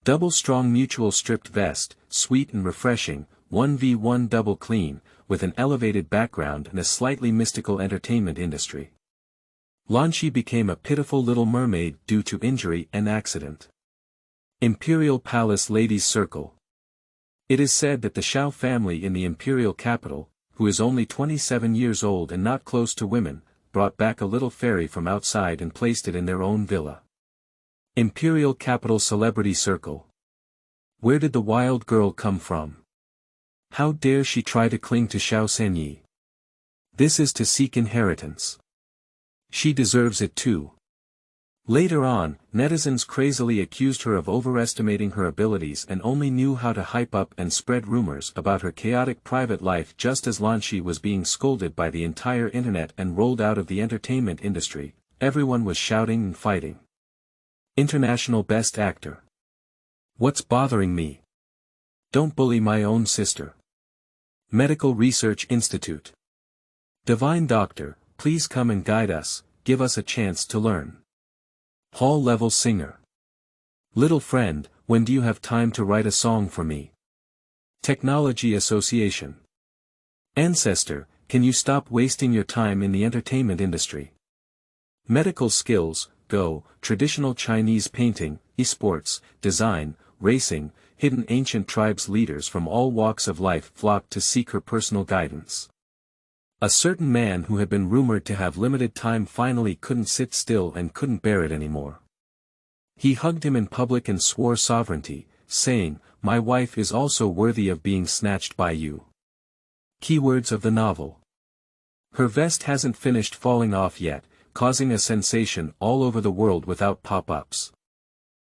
Double strong mutual stripped vest, sweet and refreshing, 1v1 double clean, with an elevated background and a slightly mystical entertainment industry. Lanxi became a pitiful little mermaid due to injury and accident. Imperial Palace Ladies Circle. It is said that the Xiao family in the Imperial Capital, who is only 27 years old and not close to women, brought back a little fairy from outside and placed it in their own villa. Imperial Capital Celebrity Circle. Where did the wild girl come from? How dare she try to cling to Xiao San Ye? This is to seek inheritance. She deserves it too. Later on, netizens crazily accused her of overestimating her abilities and only knew how to hype up and spread rumors about her chaotic private life just as Lanxi was being scolded by the entire internet and rolled out of the entertainment industry. Everyone was shouting and fighting. International Best Actor. What's bothering me? Don't bully my own sister. Medical Research Institute. Divine Doctor, please come and guide us, give us a chance to learn. Hall-level singer. Little friend, when do you have time to write a song for me? Technology Association. Ancestor, can you stop wasting your time in the entertainment industry? Medical skills, go, traditional Chinese painting, esports, design, racing, hidden ancient tribes leaders from all walks of life flocked to seek her personal guidance. A certain man who had been rumored to have limited time finally couldn't sit still and couldn't bear it anymore. He hugged him in public and swore sovereignty, saying, "My wife is also worthy of being snatched by you." Keywords of the novel. Her vest hasn't finished falling off yet, causing a sensation all over the world without pop-ups.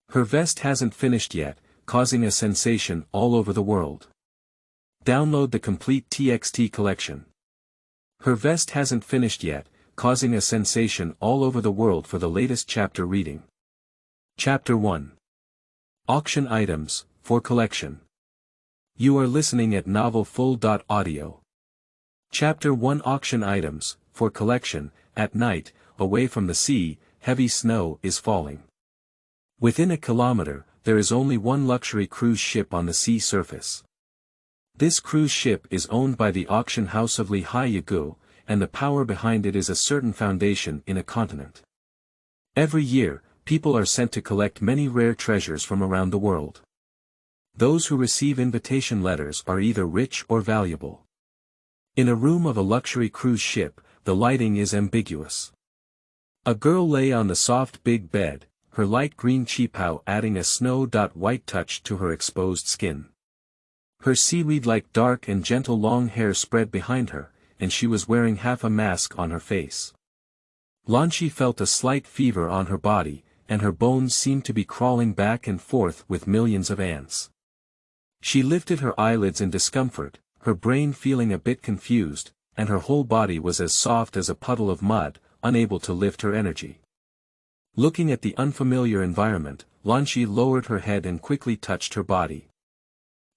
Her vest hasn't finished yet, causing a sensation all over the world. Download the complete TXT collection. Her vest hasn't finished yet, causing a sensation all over the world for the latest chapter reading. Chapter 1. Auction Items, for Collection. You are listening at novelfull.audio. Chapter 1 Auction Items, for Collection. At night, away from the sea, heavy snow is falling. Within a kilometer, there is only one luxury cruise ship on the sea surface. This cruise ship is owned by the auction house of Jiegu, and the power behind it is a certain foundation in a continent. Every year, people are sent to collect many rare treasures from around the world. Those who receive invitation letters are either rich or valuable. In a room of a luxury cruise ship, the lighting is ambiguous. A girl lay on the soft big bed, her light green qipao adding a snow-white touch to her exposed skin. Her seaweed-like dark and gentle long hair spread behind her, and she was wearing half a mask on her face. Lanxi felt a slight fever on her body, and her bones seemed to be crawling back and forth with millions of ants. She lifted her eyelids in discomfort, her brain feeling a bit confused, and her whole body was as soft as a puddle of mud, unable to lift her energy. Looking at the unfamiliar environment, Lanxi lowered her head and quickly touched her body.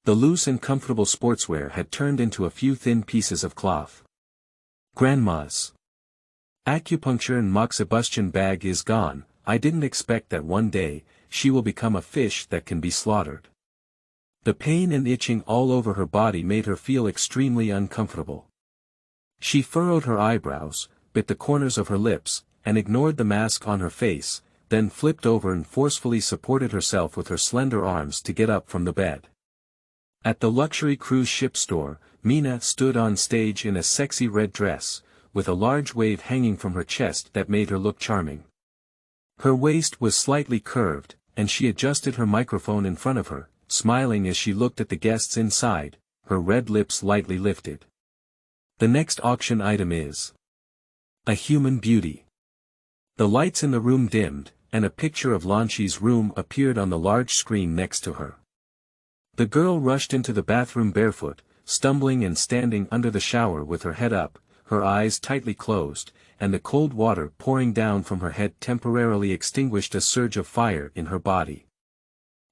The loose and comfortable sportswear had turned into a few thin pieces of cloth. Grandma's acupuncture and moxibustion bag is gone. I didn't expect that one day, she will become a fish that can be slaughtered. The pain and itching all over her body made her feel extremely uncomfortable. She furrowed her eyebrows, bit the corners of her lips, and ignored the mask on her face, then flipped over and forcefully supported herself with her slender arms to get up from the bed. At the luxury cruise ship store, Mina stood on stage in a sexy red dress, with a large wave hanging from her chest that made her look charming. Her waist was slightly curved, and she adjusted her microphone in front of her, smiling as she looked at the guests inside, her red lips lightly lifted. The next auction item is a human beauty. The lights in the room dimmed, and a picture of Lanxi's room appeared on the large screen next to her. The girl rushed into the bathroom barefoot, stumbling and standing under the shower with her head up, her eyes tightly closed, and the cold water pouring down from her head temporarily extinguished a surge of fire in her body.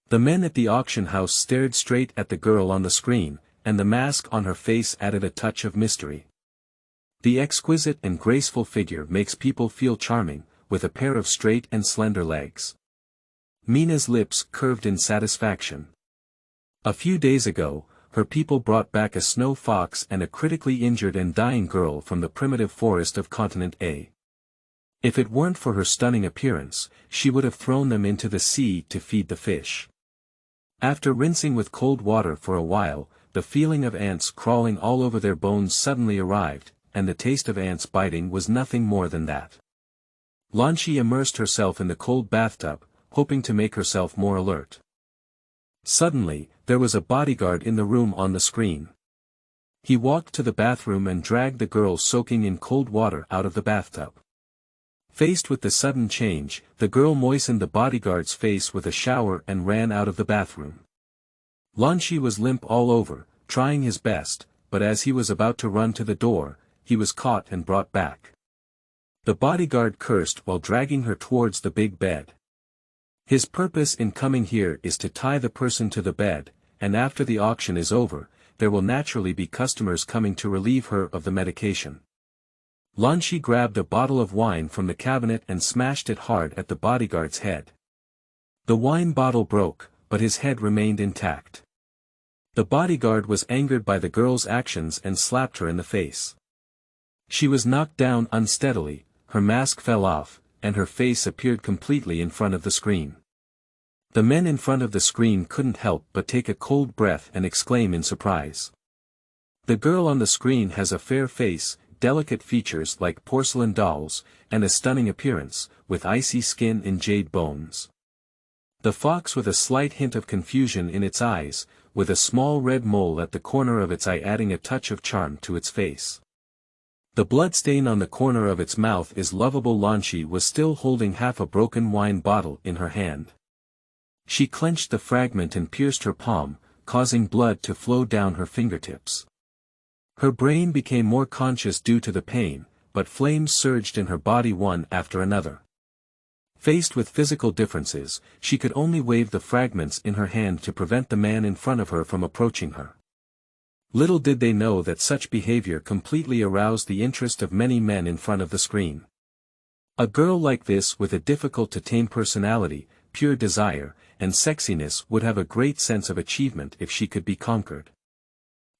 The men at the auction house stared straight at the girl on the screen, and the mask on her face added a touch of mystery. The exquisite and graceful figure makes people feel charming, with a pair of straight and slender legs. Mina's lips curved in satisfaction. A few days ago, her people brought back a snow fox and a critically injured and dying girl from the primitive forest of Continent A. If it weren't for her stunning appearance, she would have thrown them into the sea to feed the fish. After rinsing with cold water for a while, the feeling of ants crawling all over their bones suddenly arrived, and the taste of ants biting was nothing more than that. Lanxi immersed herself in the cold bathtub, hoping to make herself more alert. Suddenly, there was a bodyguard in the room on the screen. He walked to the bathroom and dragged the girl soaking in cold water out of the bathtub. Faced with the sudden change, the girl moistened the bodyguard's face with a shower and ran out of the bathroom. Lanxi was limp all over, trying his best, but as he was about to run to the door, he was caught and brought back. The bodyguard cursed while dragging her towards the big bed. His purpose in coming here is to tie the person to the bed, and after the auction is over, there will naturally be customers coming to relieve her of the medication. Lanxi grabbed a bottle of wine from the cabinet and smashed it hard at the bodyguard's head. The wine bottle broke, but his head remained intact. The bodyguard was angered by the girl's actions and slapped her in the face. She was knocked down unsteadily, her mask fell off, and her face appeared completely in front of the screen. The men in front of the screen couldn't help but take a cold breath and exclaim in surprise. The girl on the screen has a fair face, delicate features like porcelain dolls, and a stunning appearance, with icy skin and jade bones. The fox with a slight hint of confusion in its eyes, with a small red mole at the corner of its eye adding a touch of charm to its face. The blood stain on the corner of its mouth is lovable. Lanxi was still holding half a broken wine bottle in her hand. She clenched the fragment and pierced her palm, causing blood to flow down her fingertips. Her brain became more conscious due to the pain, but flames surged in her body one after another. Faced with physical differences, she could only wave the fragments in her hand to prevent the man in front of her from approaching her. Little did they know that such behavior completely aroused the interest of many men in front of the screen. A girl like this with a difficult-to-tame personality, pure desire, and sexiness would have a great sense of achievement if she could be conquered.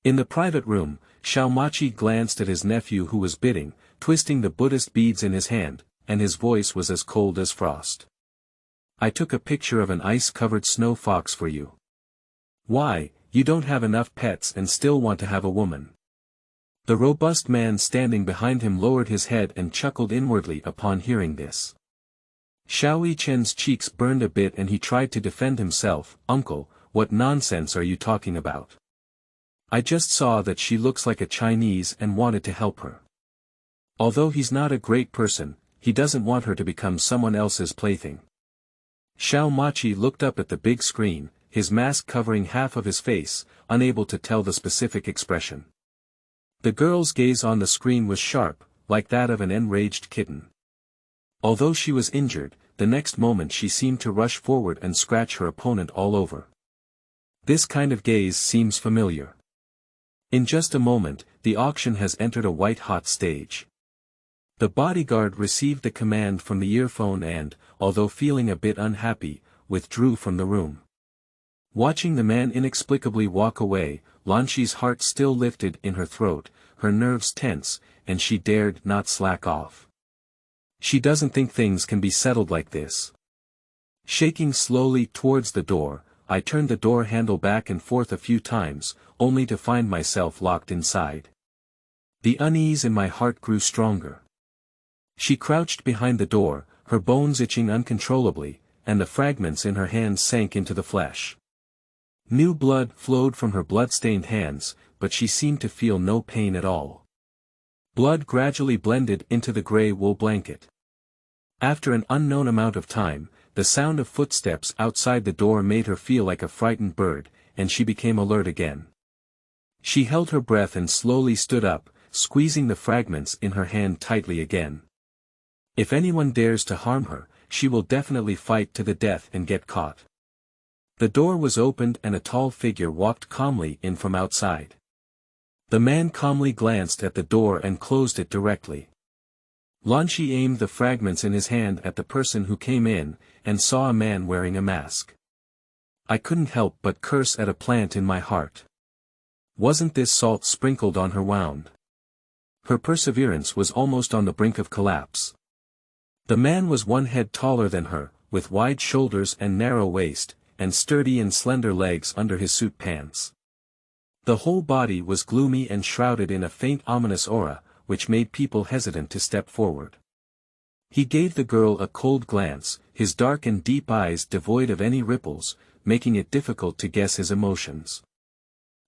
In the private room, Xiao San Ye glanced at his nephew who was bidding, twisting the Buddhist beads in his hand, and his voice was as cold as frost. "I took a picture of an ice-covered snow fox for you. Why, you don't have enough pets and still want to have a woman." The robust man standing behind him lowered his head and chuckled inwardly upon hearing this. Xiao Chen's cheeks burned a bit and he tried to defend himself. "Uncle, what nonsense are you talking about? I just saw that she looks like a Chinese and wanted to help her. Although he's not a great person, he doesn't want her to become someone else's plaything." Xiao San Ye looked up at the big screen, his mask covering half of his face, unable to tell the specific expression. The girl's gaze on the screen was sharp, like that of an enraged kitten. Although she was injured, the next moment she seemed to rush forward and scratch her opponent all over. This kind of gaze seems familiar. In just a moment, the auction has entered a white-hot stage. The bodyguard received the command from the earphone and, although feeling a bit unhappy, withdrew from the room. Watching the man inexplicably walk away, Lanxi's heart still lifted in her throat, her nerves tense, and she dared not slack off. She doesn't think things can be settled like this. Shaking slowly towards the door, I turned the door handle back and forth a few times, only to find myself locked inside. The unease in my heart grew stronger. She crouched behind the door, her bones itching uncontrollably, and the fragments in her hands sank into the flesh. New blood flowed from her blood-stained hands, but she seemed to feel no pain at all. Blood gradually blended into the gray wool blanket. After an unknown amount of time, the sound of footsteps outside the door made her feel like a frightened bird, and she became alert again. She held her breath and slowly stood up, squeezing the fragments in her hand tightly again. If anyone dares to harm her, she will definitely fight to the death and get caught. The door was opened and a tall figure walked calmly in from outside. The man calmly glanced at the door and closed it directly. Lanxi aimed the fragments in his hand at the person who came in, and saw a man wearing a mask. I couldn't help but curse at a plant in my heart. Wasn't this salt sprinkled on her wound? Her perseverance was almost on the brink of collapse. The man was 1 head taller than her, with wide shoulders and narrow waist, and sturdy and slender legs under his suit pants. The whole body was gloomy and shrouded in a faint ominous aura, which made people hesitant to step forward. He gave the girl a cold glance, his dark and deep eyes devoid of any ripples, making it difficult to guess his emotions.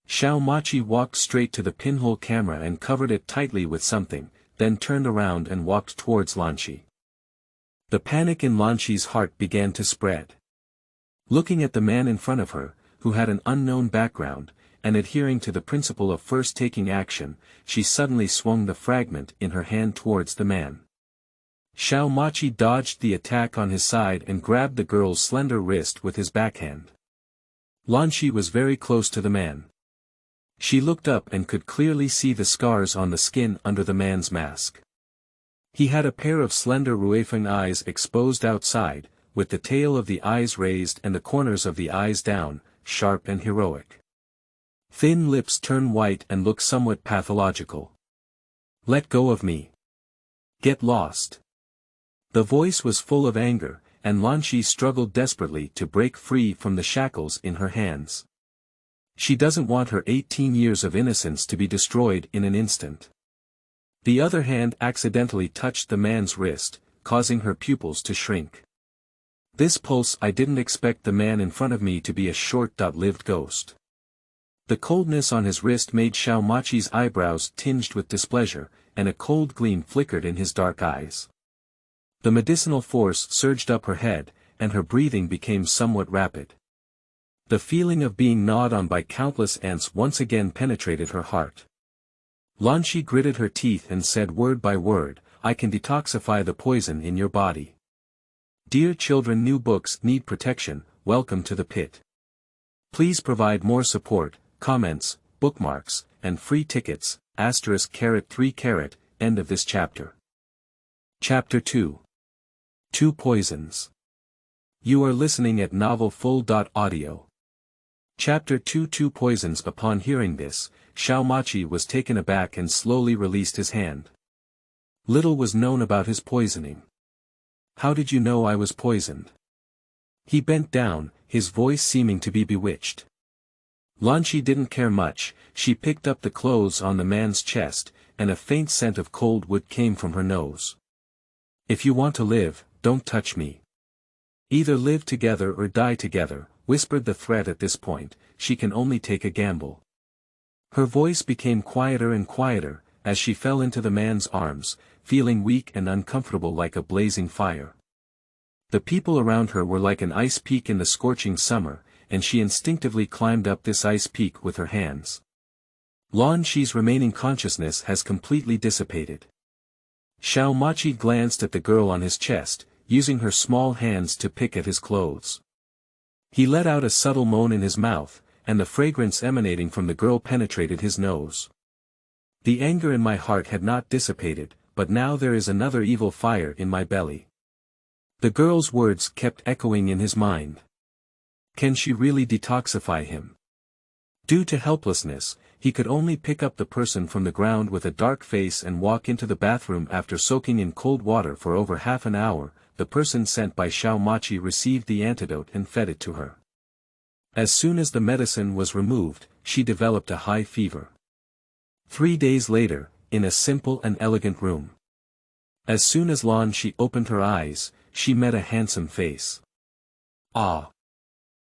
Xiao Machi walked straight to the pinhole camera and covered it tightly with something, then turned around and walked towards Lanxi. The panic in Lanxi's heart began to spread. Looking at the man in front of her, who had an unknown background, and adhering to the principle of first taking action, she suddenly swung the fragment in her hand towards the man. Xiao Machi dodged the attack on his side and grabbed the girl's slender wrist with his backhand. Lanxi was very close to the man. She looked up and could clearly see the scars on the skin under the man's mask. He had a pair of slender Ruifeng eyes exposed outside, with the tail of the eyes raised and the corners of the eyes down, sharp and heroic. Thin lips turned white and looked somewhat pathological. "Let go of me. Get lost." The voice was full of anger, and Lanxi struggled desperately to break free from the shackles in her hands. She doesn't want her 18 years of innocence to be destroyed in an instant. The other hand accidentally touched the man's wrist, causing her pupils to shrink. This pulse, I didn't expect the man in front of me to be a short-lived ghost. The coldness on his wrist made Xiao Machi's eyebrows tinged with displeasure, and a cold gleam flickered in his dark eyes. The medicinal force surged up her head, and her breathing became somewhat rapid. The feeling of being gnawed on by countless ants once again penetrated her heart. Lanxi gritted her teeth and said word by word, "I can detoxify the poison in your body. Dear children, new books need protection, welcome to the pit. Please provide more support, comments, bookmarks, and free tickets, *3*, end of this chapter." Chapter 2. 2 Poisons. You are listening at novelfull.audio. Chapter 2 2 Poisons. Upon hearing this, Xiao Machi was taken aback and slowly released his hand. Little was known about his poisoning. "How did you know I was poisoned?" He bent down, his voice seeming to be bewitched. Lanxi didn't care much. She picked up the clothes on the man's chest, and a faint scent of cold wood came from her nose. "If you want to live, don't touch me. Either live together or die together," whispered the threat. At this point, she can only take a gamble. Her voice became quieter and quieter, as she fell into the man's arms, feeling weak and uncomfortable like a blazing fire. The people around her were like an ice peak in the scorching summer, and she instinctively climbed up this ice peak with her hands. Lanxi's remaining consciousness has completely dissipated. Xiao Machi glanced at the girl on his chest, using her small hands to pick at his clothes. He let out a subtle moan in his mouth, and the fragrance emanating from the girl penetrated his nose. The anger in my heart had not dissipated, but now there is another evil fire in my belly. The girl's words kept echoing in his mind. Can she really detoxify him? Due to helplessness, he could only pick up the person from the ground with a dark face and walk into the bathroom after soaking in cold water for over half an hour. The person sent by Xiao Machi received the antidote and fed it to her. As soon as the medicine was removed, she developed a high fever. 3 days later, in a simple and elegant room. As soon as Lanxi opened her eyes, she met a handsome face. "Ah!"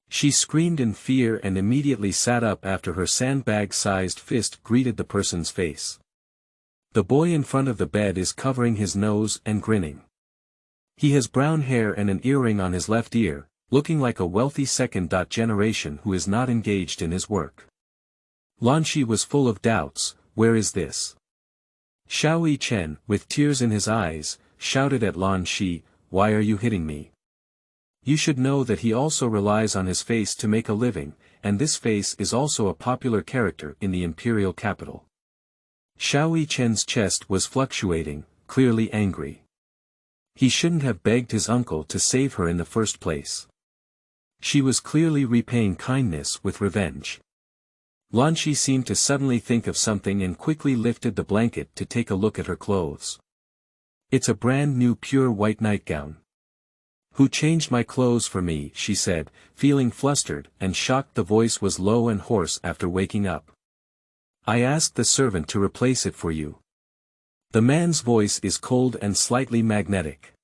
She screamed in fear and immediately sat up after her sandbag-sized fist greeted the person's face. The boy in front of the bed is covering his nose and grinning. He has brown hair and an earring on his left ear, looking like a wealthy second generation who is not engaged in his work. Lanxi was full of doubts. Where is this? Xiao Chen, with tears in his eyes, shouted at Lanxi, "Why are you hitting me? You should know that he also relies on his face to make a living, and this face is also a popular character in the Imperial Capital." Xiao Chen's chest was fluctuating, clearly angry. He shouldn't have begged his uncle to save her in the first place. She was clearly repaying kindness with revenge. Lanxi seemed to suddenly think of something and quickly lifted the blanket to take a look at her clothes. It's a brand new pure white nightgown. Who changed my clothes for me, she said, feeling flustered and shocked. The voice was low and hoarse after waking up. I asked the servant to replace it for you. The man's voice is cold and slightly magnetic.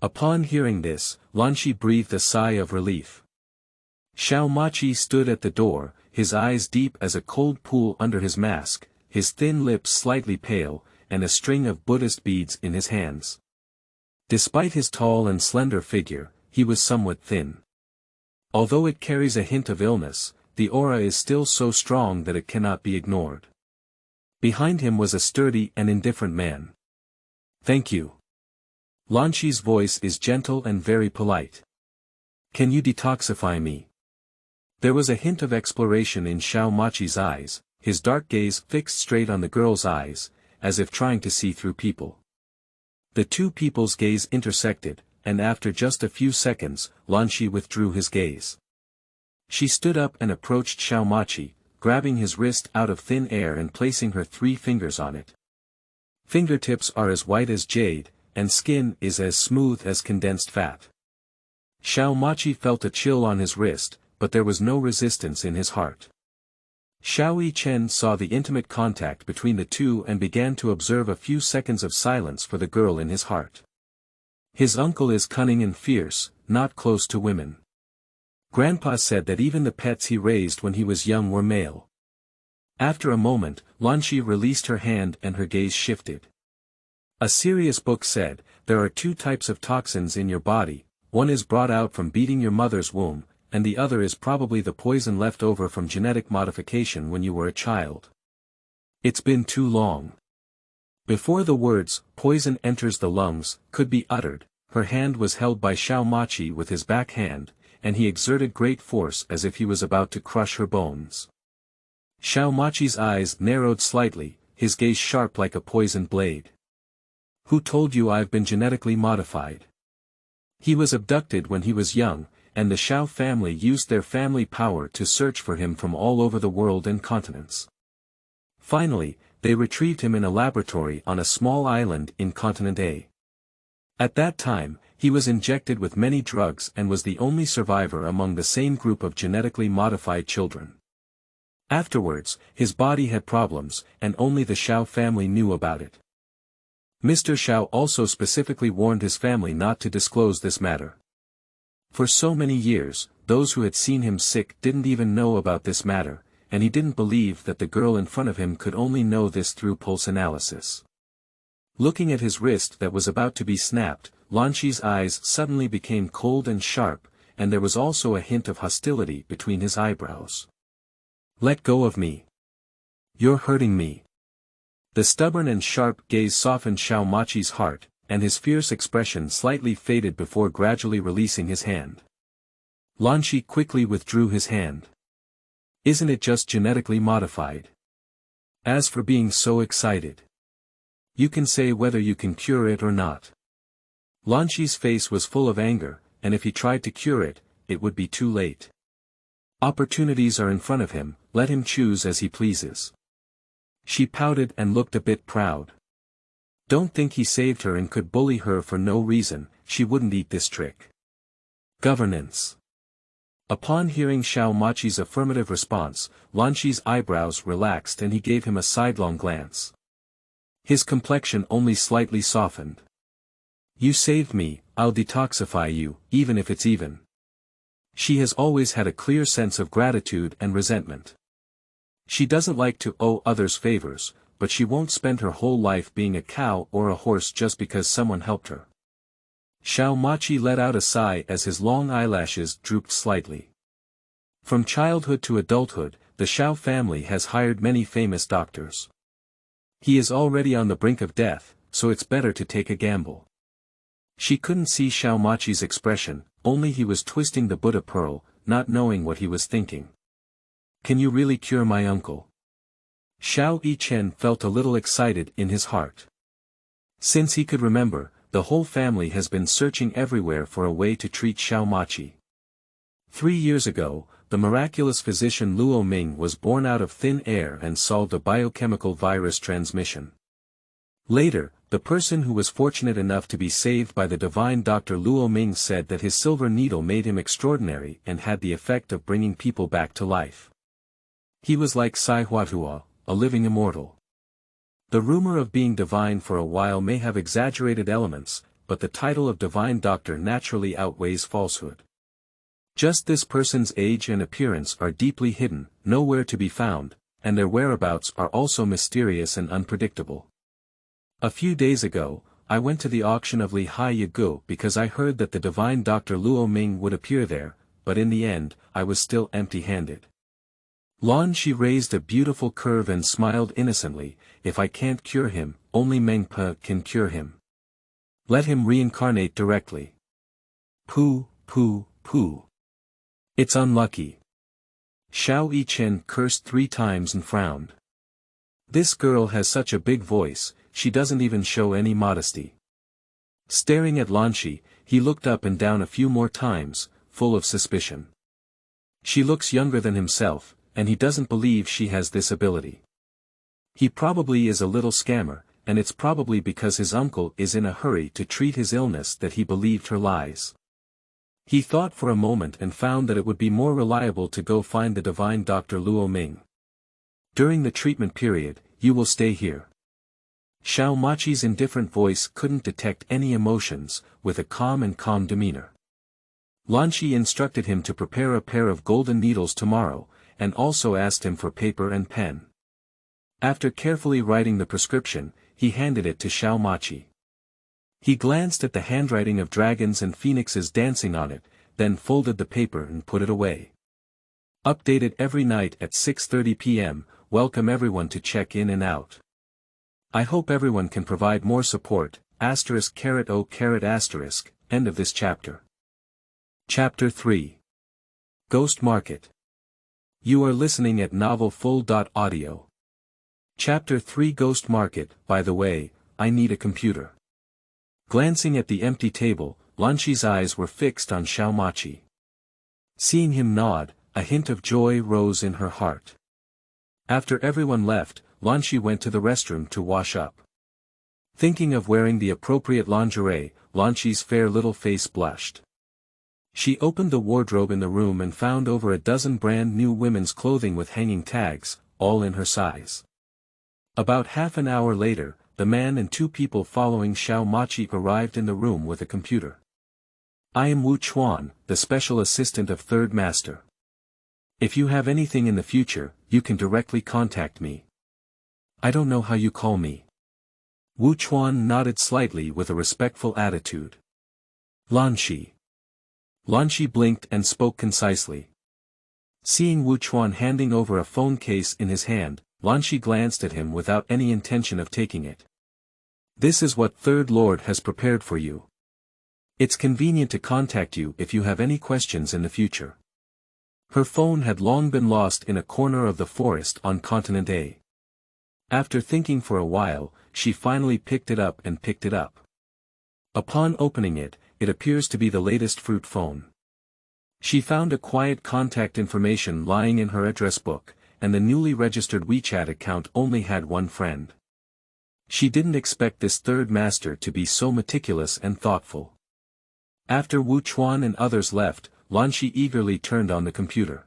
Upon hearing this, Lanxi breathed a sigh of relief. Xiao Machi stood at the door, his eyes deep as a cold pool under his mask, his thin lips slightly pale, and a string of Buddhist beads in his hands. Despite his tall and slender figure, he was somewhat thin. Although it carries a hint of illness, the aura is still so strong that it cannot be ignored. Behind him was a sturdy and indifferent man. Thank you. Lanxi's voice is gentle and very polite. Can you detoxify me? There was a hint of exploration in Xiao Machi's eyes, his dark gaze fixed straight on the girl's eyes, as if trying to see through people. The two people's gaze intersected, and after just a few seconds, Lanxi withdrew his gaze. She stood up and approached Xiao Machi, grabbing his wrist out of thin air and placing her 3 fingers on it. Fingertips are as white as jade, and skin is as smooth as condensed fat. Xiao Machi felt a chill on his wrist, but there was no resistance in his heart. Xiao Yichen saw the intimate contact between the two and began to observe a few seconds of silence for the girl in his heart. His uncle is cunning and fierce, not close to women. Grandpa said that even the pets he raised when he was young were male. After a moment, Lanxi released her hand and her gaze shifted. A serious book said, there are 2 types of toxins in your body, one is brought out from beating your mother's womb, and the other is probably the poison left over from genetic modification when you were a child. It's been too long. Before the words, poison enters the lungs, could be uttered, her hand was held by Xiao Machi with his back hand, and he exerted great force as if he was about to crush her bones. Xiao Machi's eyes narrowed slightly, his gaze sharp like a poisoned blade. Who told you I've been genetically modified? He was abducted when he was young, and the Xiao family used their family power to search for him from all over the world and continents. Finally, they retrieved him in a laboratory on a small island in Continent A. At that time, he was injected with many drugs and was the only survivor among the same group of genetically modified children. Afterwards, his body had problems, and only the Xiao family knew about it. Mr. Xiao also specifically warned his family not to disclose this matter. For so many years, those who had seen him sick didn't even know about this matter, and he didn't believe that the girl in front of him could only know this through pulse analysis. Looking at his wrist that was about to be snapped, Lanxi's eyes suddenly became cold and sharp, and there was also a hint of hostility between his eyebrows. Let go of me. You're hurting me. The stubborn and sharp gaze softened Xiao Machi's heart, and his fierce expression slightly faded before gradually releasing his hand. Lanxi quickly withdrew his hand. Isn't it just genetically modified? As for being so excited, you can say whether you can cure it or not. Lanxi's face was full of anger, and if he tried to cure it, it would be too late. Opportunities are in front of him, let him choose as he pleases. She pouted and looked a bit proud. Don't think he saved her and could bully her for no reason, she wouldn't eat this trick. Governance. Upon hearing Xiao Machi's affirmative response, Lanxi's eyebrows relaxed and he gave him a sidelong glance. His complexion only slightly softened. You saved me, I'll detoxify you, even if it's even. She has always had a clear sense of gratitude and resentment. She doesn't like to owe others favors, but she won't spend her whole life being a cow or a horse just because someone helped her. Xiao Machi let out a sigh as his long eyelashes drooped slightly. From childhood to adulthood, the Xiao family has hired many famous doctors. He is already on the brink of death, so it's better to take a gamble. She couldn't see Xiao Machi's expression, only he was twisting the Buddha pearl, not knowing what he was thinking. Can you really cure my uncle? Xiao Yichen felt a little excited in his heart. Since he could remember, the whole family has been searching everywhere for a way to treat Xiao Machi. 3 years ago, the miraculous physician Luo Ming was born out of thin air and solved a biochemical virus transmission. Later, the person who was fortunate enough to be saved by the divine Dr. Luo Ming said that his silver needle made him extraordinary and had the effect of bringing people back to life. He was like Sai Huatua, a living immortal. The rumor of being divine for a while may have exaggerated elements, but the title of divine doctor naturally outweighs falsehood. Just this person's age and appearance are deeply hidden, nowhere to be found, and their whereabouts are also mysterious and unpredictable. A few days ago, I went to the auction of Li Hai Jiegu because I heard that the divine Dr. Luo Ming would appear there, but in the end, I was still empty-handed. Lanxi raised a beautiful curve and smiled innocently. If I can't cure him, only Meng Pe can cure him. Let him reincarnate directly. Pooh, pooh, pooh. It's unlucky. Xiao Yichen cursed 3 times and frowned. This girl has such a big voice, she doesn't even show any modesty. Staring at Lanxi, he looked up and down a few more times, full of suspicion. She looks younger than himself, and he doesn't believe she has this ability. He probably is a little scammer, and it's probably because his uncle is in a hurry to treat his illness that he believed her lies. He thought for a moment and found that it would be more reliable to go find the divine Dr. Luo Ming. During the treatment period, you will stay here. Xiao Machi's indifferent voice couldn't detect any emotions, with a calm demeanor. Lanxi instructed him to prepare a pair of golden needles tomorrow, and also asked him for paper and pen. After carefully writing the prescription, he handed it to Xiao Machi. He glanced at the handwriting of dragons and phoenixes dancing on it, then folded the paper and put it away. Updated every night at 6:30 p.m., welcome everyone to check in and out. I hope everyone can provide more support, **O*****, end of this chapter. Chapter 3. Ghost Market. You are listening at novelfull.audio. Chapter 3 Ghost Market. By the way, I need a computer. Glancing at the empty table, Lanxi's eyes were fixed on Xiao Machi. Seeing him nod, a hint of joy rose in her heart. After everyone left, Lanxi went to the restroom to wash up. Thinking of wearing the appropriate lingerie, Lanxi's fair little face blushed. She opened the wardrobe in the room and found over a dozen brand new women's clothing with hanging tags, all in her size. About half an hour later, the man and 2 people following Xiao Machi arrived in the room with a computer. I am Wu Chuan, the special assistant of Third Master. If you have anything in the future, you can directly contact me. I don't know how you call me. Wu Chuan nodded slightly with a respectful attitude. Lanxi. Lanxi blinked and spoke concisely. Seeing Wu Chuan handing over a phone case in his hand, Lanxi glanced at him without any intention of taking it. This is what Third Lord has prepared for you. It's convenient to contact you if you have any questions in the future. Her phone had long been lost in a corner of the forest on Continent A. After thinking for a while, she finally picked it up. Upon opening it, it appears to be the latest fruit phone. She found a quiet contact information lying in her address book, and the newly registered WeChat account only had 1 friend. She didn't expect this third master to be so meticulous and thoughtful. After Wu Chuan and others left, Lanxi eagerly turned on the computer.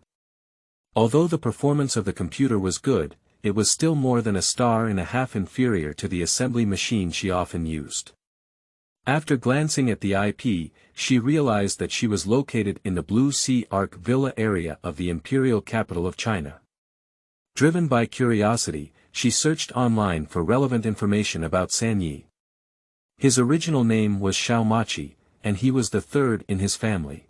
Although the performance of the computer was good, it was still more than a star and a half inferior to the assembly machine she often used. After glancing at the IP, she realized that she was located in the Blue Sea Arc Villa area of the Imperial Capital of China. Driven by curiosity, she searched online for relevant information about San Ye. His original name was Xiao Machi, and he was the 3rd in his family.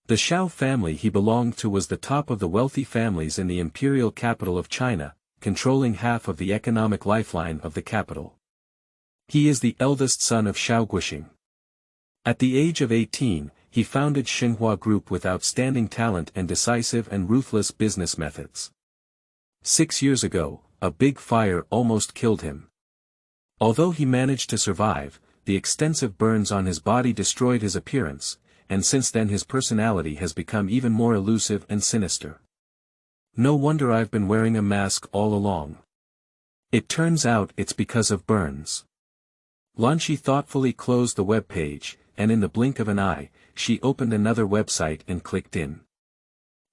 The Xiao family he belonged to was the top of the wealthy families in the Imperial Capital of China, controlling half of the economic lifeline of the capital. He is the eldest son of Xiao Guixing. At the age of 18, he founded Xinhua Group with outstanding talent and decisive and ruthless business methods. 6 years ago, a big fire almost killed him. Although he managed to survive, the extensive burns on his body destroyed his appearance, and since then his personality has become even more elusive and sinister. No wonder I've been wearing a mask all along. It turns out it's because of burns. Lanxi thoughtfully closed the web page, and in the blink of an eye, she opened another website and clicked in.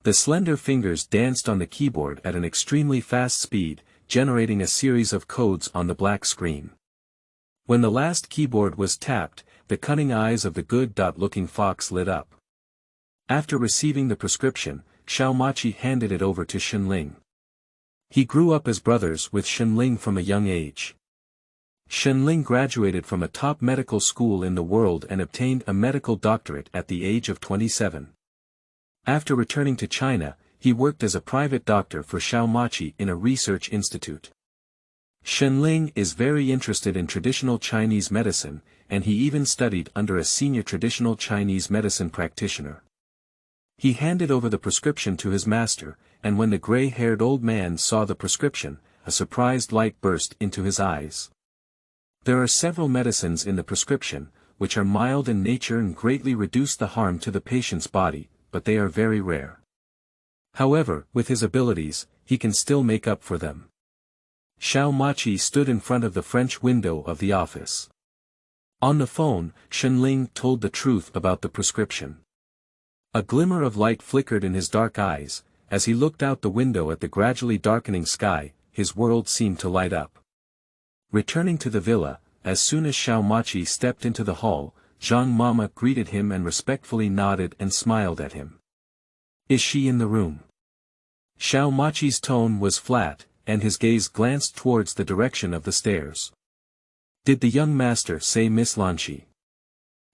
The slender fingers danced on the keyboard at an extremely fast speed, generating a series of codes on the black screen. When the last keyboard was tapped, the cunning eyes of the good-looking fox lit up. After receiving the prescription, Xiao Machi handed it over to Shenling. He grew up as brothers with Shenling from a young age. Shenling graduated from a top medical school in the world and obtained a medical doctorate at the age of 27. After returning to China, he worked as a private doctor for Xiao Machi in a research institute. Shenling is very interested in traditional Chinese medicine, and he even studied under a senior traditional Chinese medicine practitioner. He handed over the prescription to his master, and when the gray-haired old man saw the prescription, a surprised light burst into his eyes. There are several medicines in the prescription, which are mild in nature and greatly reduce the harm to the patient's body, but they are very rare. However, with his abilities, he can still make up for them. Xiao Machi stood in front of the French window of the office. On the phone, Shenling told the truth about the prescription. A glimmer of light flickered in his dark eyes, as he looked out the window at the gradually darkening sky, his world seemed to light up. Returning to the villa, as soon as Xiao Machi stepped into the hall, Zhang Mama greeted him and respectfully nodded and smiled at him. "Is she in the room?" Xiao Machi's tone was flat, and his gaze glanced towards the direction of the stairs. "Did the young master say Miss Lanxi?"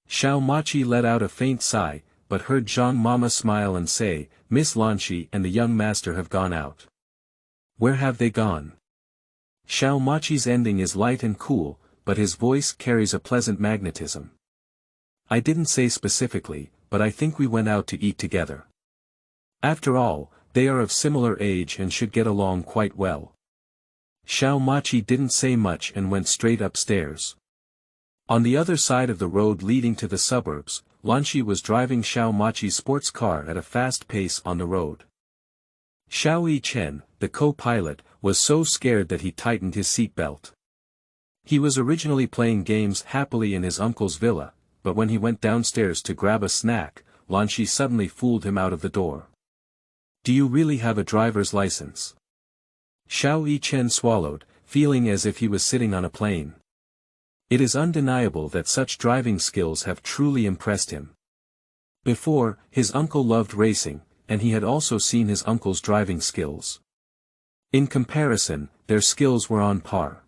Xiao Machi let out a faint sigh, but heard Zhang Mama smile and say, "Miss Lanxi and the young master have gone out." "Where have they gone?" Xiao Machi's ending is light and cool, but his voice carries a pleasant magnetism. "I didn't say specifically, but I think we went out to eat together. After all, they are of similar age and should get along quite well." Xiao Machi didn't say much and went straight upstairs. On the other side of the road leading to the suburbs, Lanxi was driving Xiao Machi's sports car at a fast pace on the road. Xiao Yichen, the co-pilot, was so scared that he tightened his seatbelt. He was originally playing games happily in his uncle's villa, but when he went downstairs to grab a snack, Lanxi suddenly fooled him out of the door. "Do you really have a driver's license?" Xiao Yichen swallowed, feeling as if he was sitting on a plane. It is undeniable that such driving skills have truly impressed him. Before, his uncle loved racing, and he had also seen his uncle's driving skills. In comparison, their skills were on par.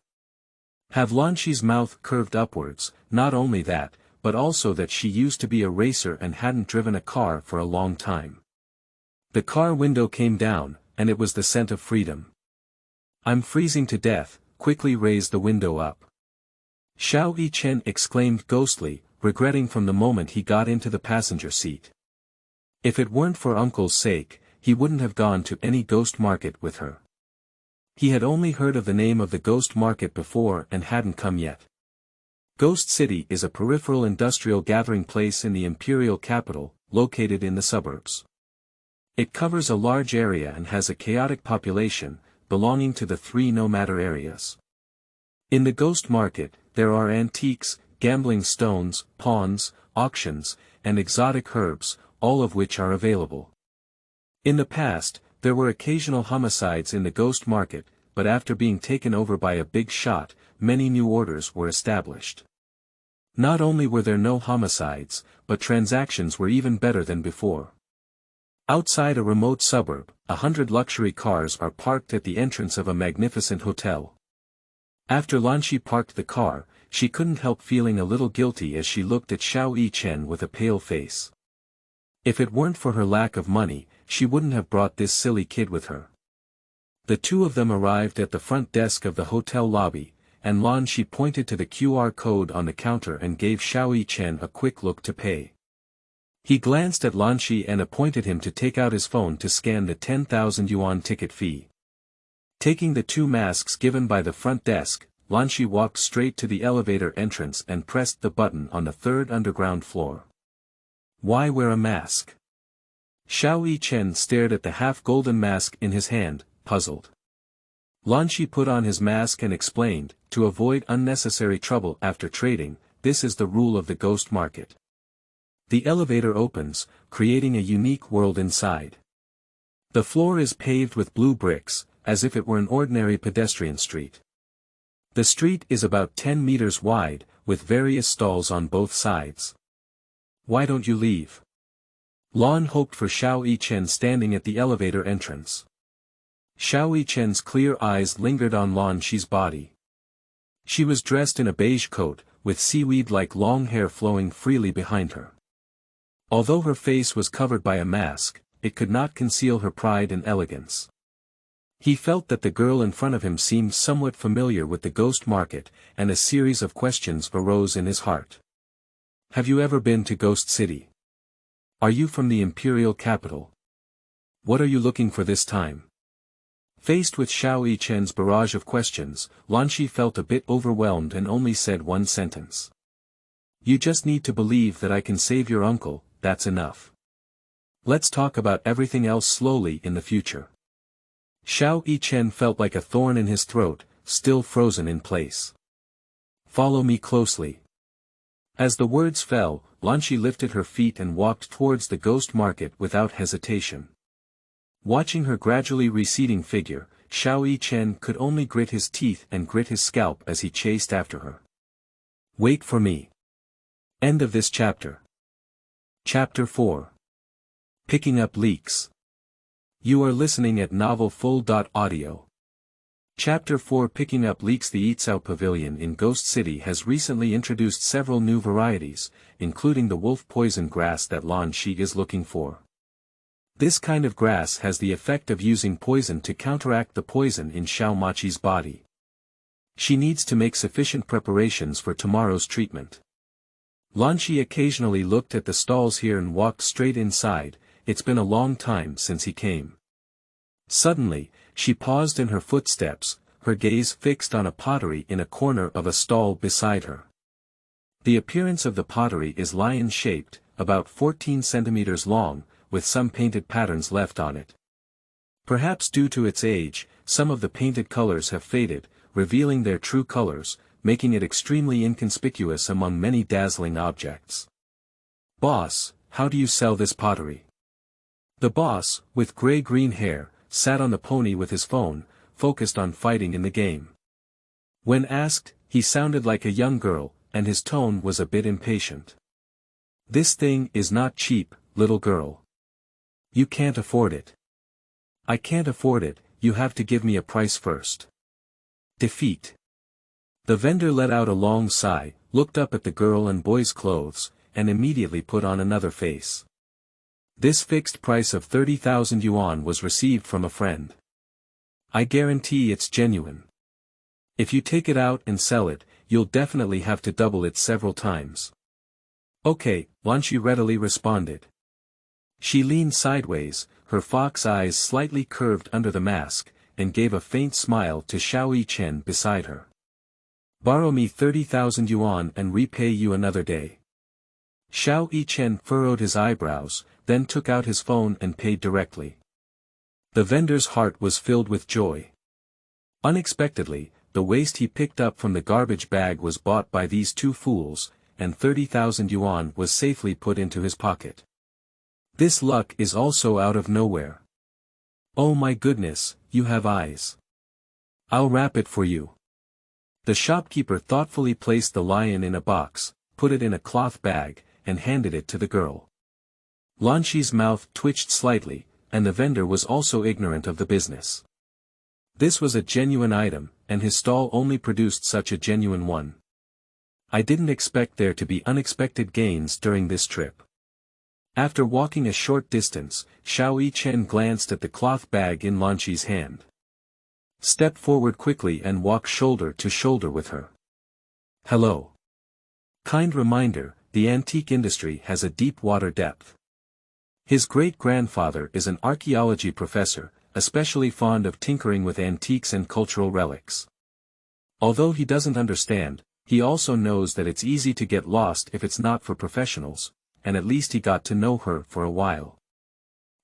Have Lanxi's mouth curved upwards, not only that, but also that she used to be a racer and hadn't driven a car for a long time. The car window came down, and it was the scent of freedom. "I'm freezing to death," quickly raised the window up. Xiao Yichen exclaimed ghostly, regretting from the moment he got into the passenger seat. If it weren't for uncle's sake, he wouldn't have gone to any ghost market with her. He had only heard of the name of the ghost market before and hadn't come yet. Ghost City is a peripheral industrial gathering place in the Imperial Capital, located in the suburbs. It covers a large area and has a chaotic population, belonging to the three no-matter areas. In the ghost market, there are antiques, gambling stones, pawns, auctions, and exotic herbs, all of which are available. In the past, there were occasional homicides in the ghost market, but after being taken over by a big shot, many new orders were established. Not only were there no homicides, but transactions were even better than before. Outside a remote suburb, 100 luxury cars are parked at the entrance of a magnificent hotel. After Lanxi parked the car, she couldn't help feeling a little guilty as she looked at Xiao Yichen with a pale face. If it weren't for her lack of money, she wouldn't have brought this silly kid with her. The two of them arrived at the front desk of the hotel lobby, and Lanxi pointed to the QR code on the counter and gave Xiao Yichen a quick look to pay. He glanced at Lanxi and appointed him to take out his phone to scan the 10,000 yuan ticket fee. Taking the two masks given by the front desk, Lanxi walked straight to the elevator entrance and pressed the button on the third underground floor. Why wear a mask? Xiao Chen stared at the half-golden mask in his hand, puzzled. Lanxi put on his mask and explained, to avoid unnecessary trouble after trading, this is the rule of the ghost market. The elevator opens, creating a unique world inside. The floor is paved with blue bricks, as if it were an ordinary pedestrian street. The street is about 10 meters wide, with various stalls on both sides. Why don't you leave? Lan hoped for Xiao Chen standing at the elevator entrance. Xiao Chen's clear eyes lingered on Lanxi's body. She was dressed in a beige coat, with seaweed-like long hair flowing freely behind her. Although her face was covered by a mask, it could not conceal her pride and elegance. He felt that the girl in front of him seemed somewhat familiar with the ghost market, and a series of questions arose in his heart. Have you ever been to Ghost City? Are you from the Imperial Capital? What are you looking for this time? Faced with Xiao Chen's barrage of questions, Lanxi felt a bit overwhelmed and only said one sentence. You just need to believe that I can save your uncle, that's enough. Let's talk about everything else slowly in the future. Xiao Chen felt like a thorn in his throat, still frozen in place. Follow me closely. As the words fell, Lanxi lifted her feet and walked towards the ghost market without hesitation. Watching her gradually receding figure, Xiao Chen could only grit his teeth and grit his scalp as he chased after her. Wait for me. End of this chapter. Chapter 4. Picking up leaks. You are listening at novelfull.audio. Chapter 4 Picking up leaks. The Yitzhao Pavilion in Ghost City has recently introduced several new varieties, including the wolf poison grass that Lanxi is looking for. This kind of grass has the effect of using poison to counteract the poison in Xiao Maqi's body. She needs to make sufficient preparations for tomorrow's treatment. Lanxi occasionally looked at the stalls here and walked straight inside. It's been a long time since he came. Suddenly, she paused in her footsteps, her gaze fixed on a pottery in a corner of a stall beside her. The appearance of the pottery is lion-shaped, about 14 centimeters long, with some painted patterns left on it. Perhaps due to its age, some of the painted colors have faded, revealing their true colors, making it extremely inconspicuous among many dazzling objects. Boss, how do you sell this pottery? The boss, with gray-green hair, sat on the pony with his phone, focused on fighting in the game. When asked, he sounded like a young girl, and his tone was a bit impatient. This thing is not cheap, little girl. You can't afford it. I can't afford it, you have to give me a price first. Defeat. The vendor let out a long sigh, looked up at the girl and boy's clothes, and immediately put on another face. This fixed price of 30,000 yuan was received from a friend. I guarantee it's genuine. If you take it out and sell it, you'll definitely have to double it several times. Okay, Lanxi readily responded. She leaned sideways, her fox eyes slightly curved under the mask, and gave a faint smile to Xiao Chen beside her. Borrow me 30,000 yuan and repay you another day. Xiao Chen furrowed his eyebrows, then took out his phone and paid directly. The vendor's heart was filled with joy. Unexpectedly, the waste he picked up from the garbage bag was bought by these two fools, and 30,000 yuan was safely put into his pocket. This luck is also out of nowhere. Oh my goodness, you have eyes. I'll wrap it for you. The shopkeeper thoughtfully placed the lion in a box, put it in a cloth bag, and handed it to the girl. Lanxi's mouth twitched slightly, and the vendor was also ignorant of the business. This was a genuine item, and his stall only produced such a genuine one. I didn't expect there to be unexpected gains during this trip. After walking a short distance, Xiao Chen glanced at the cloth bag in Lanxi's hand. Step forward quickly and walk shoulder to shoulder with her. Hello. Kind reminder, the antique industry has a deep water depth. His great-grandfather is an archaeology professor, especially fond of tinkering with antiques and cultural relics. Although he doesn't understand, he also knows that it's easy to get lost if it's not for professionals, and at least he got to know her for a while.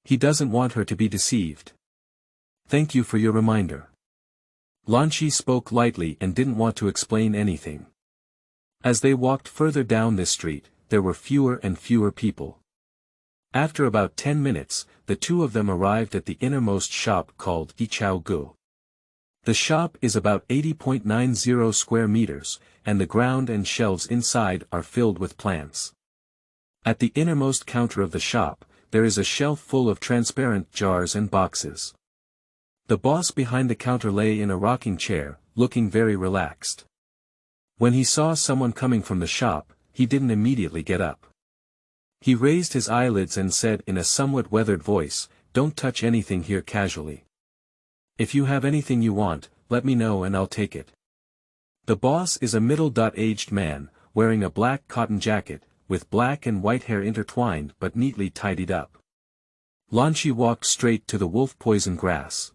He doesn't want her to be deceived. Thank you for your reminder. Lanxi spoke lightly and didn't want to explain anything. As they walked further down this street, there were fewer and fewer people. After about 10 minutes, the two of them arrived at the innermost shop called Jiegu. The shop is about 80.90 square meters, and the ground and shelves inside are filled with plants. At the innermost counter of the shop, there is a shelf full of transparent jars and boxes. The boss behind the counter lay in a rocking chair, looking very relaxed. When he saw someone coming from the shop, he didn't immediately get up. He raised his eyelids and said in a somewhat weathered voice, "Don't touch anything here casually. If you have anything you want, let me know and I'll take it." The boss is a middle-aged man, wearing a black cotton jacket, with black and white hair intertwined but neatly tidied up. Lanxi walked straight to the wolf poison grass.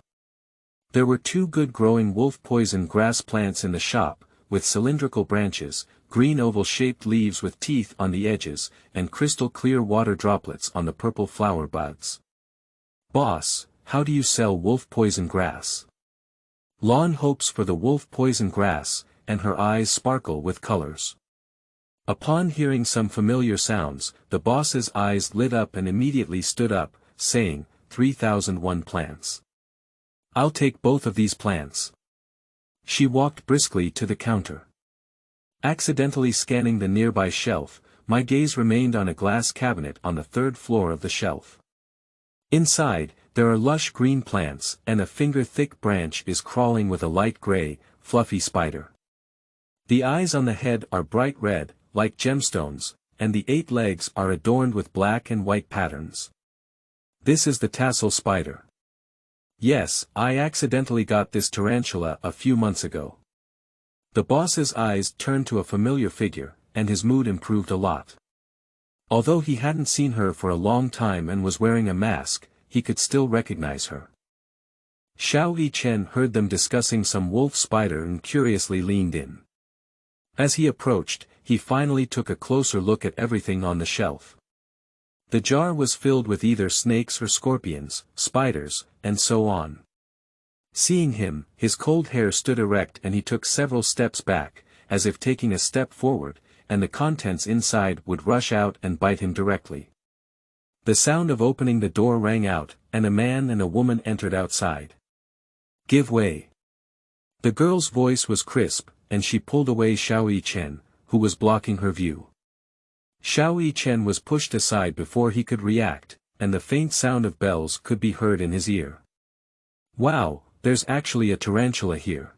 There were two good-growing wolf poison grass plants in the shop, with cylindrical branches, green oval-shaped leaves with teeth on the edges, and crystal-clear water droplets on the purple flower buds. "Boss, how do you sell wolf poison grass?" Lan hopes for the wolf poison grass, and her eyes sparkle with colors. Upon hearing some familiar sounds, the boss's eyes lit up and immediately stood up, saying, 3,001 plants. "I'll take both of these plants." She walked briskly to the counter. Accidentally scanning the nearby shelf, my gaze remained on a glass cabinet on the third floor of the shelf. Inside, there are lush green plants, and a finger-thick branch is crawling with a light gray, fluffy spider. The eyes on the head are bright red, like gemstones, and the 8 legs are adorned with black and white patterns. This is the tassel spider. Yes, I accidentally got this tarantula a few months ago. The boss's eyes turned to a familiar figure, and his mood improved a lot. Although he hadn't seen her for a long time and was wearing a mask, he could still recognize her. Xiao San Ye heard them discussing some wolf spider and curiously leaned in. As he approached, he finally took a closer look at everything on the shelf. The jar was filled with either snakes or scorpions, spiders, and so on. Seeing him, his cold hair stood erect and he took several steps back, as if taking a step forward, and the contents inside would rush out and bite him directly. The sound of opening the door rang out, and a man and a woman entered outside. "Give way." The girl's voice was crisp, and she pulled away Xiao San, who was blocking her view. Xiao San was pushed aside before he could react, and the faint sound of bells could be heard in his ear. "Wow, there's actually a tarantula here.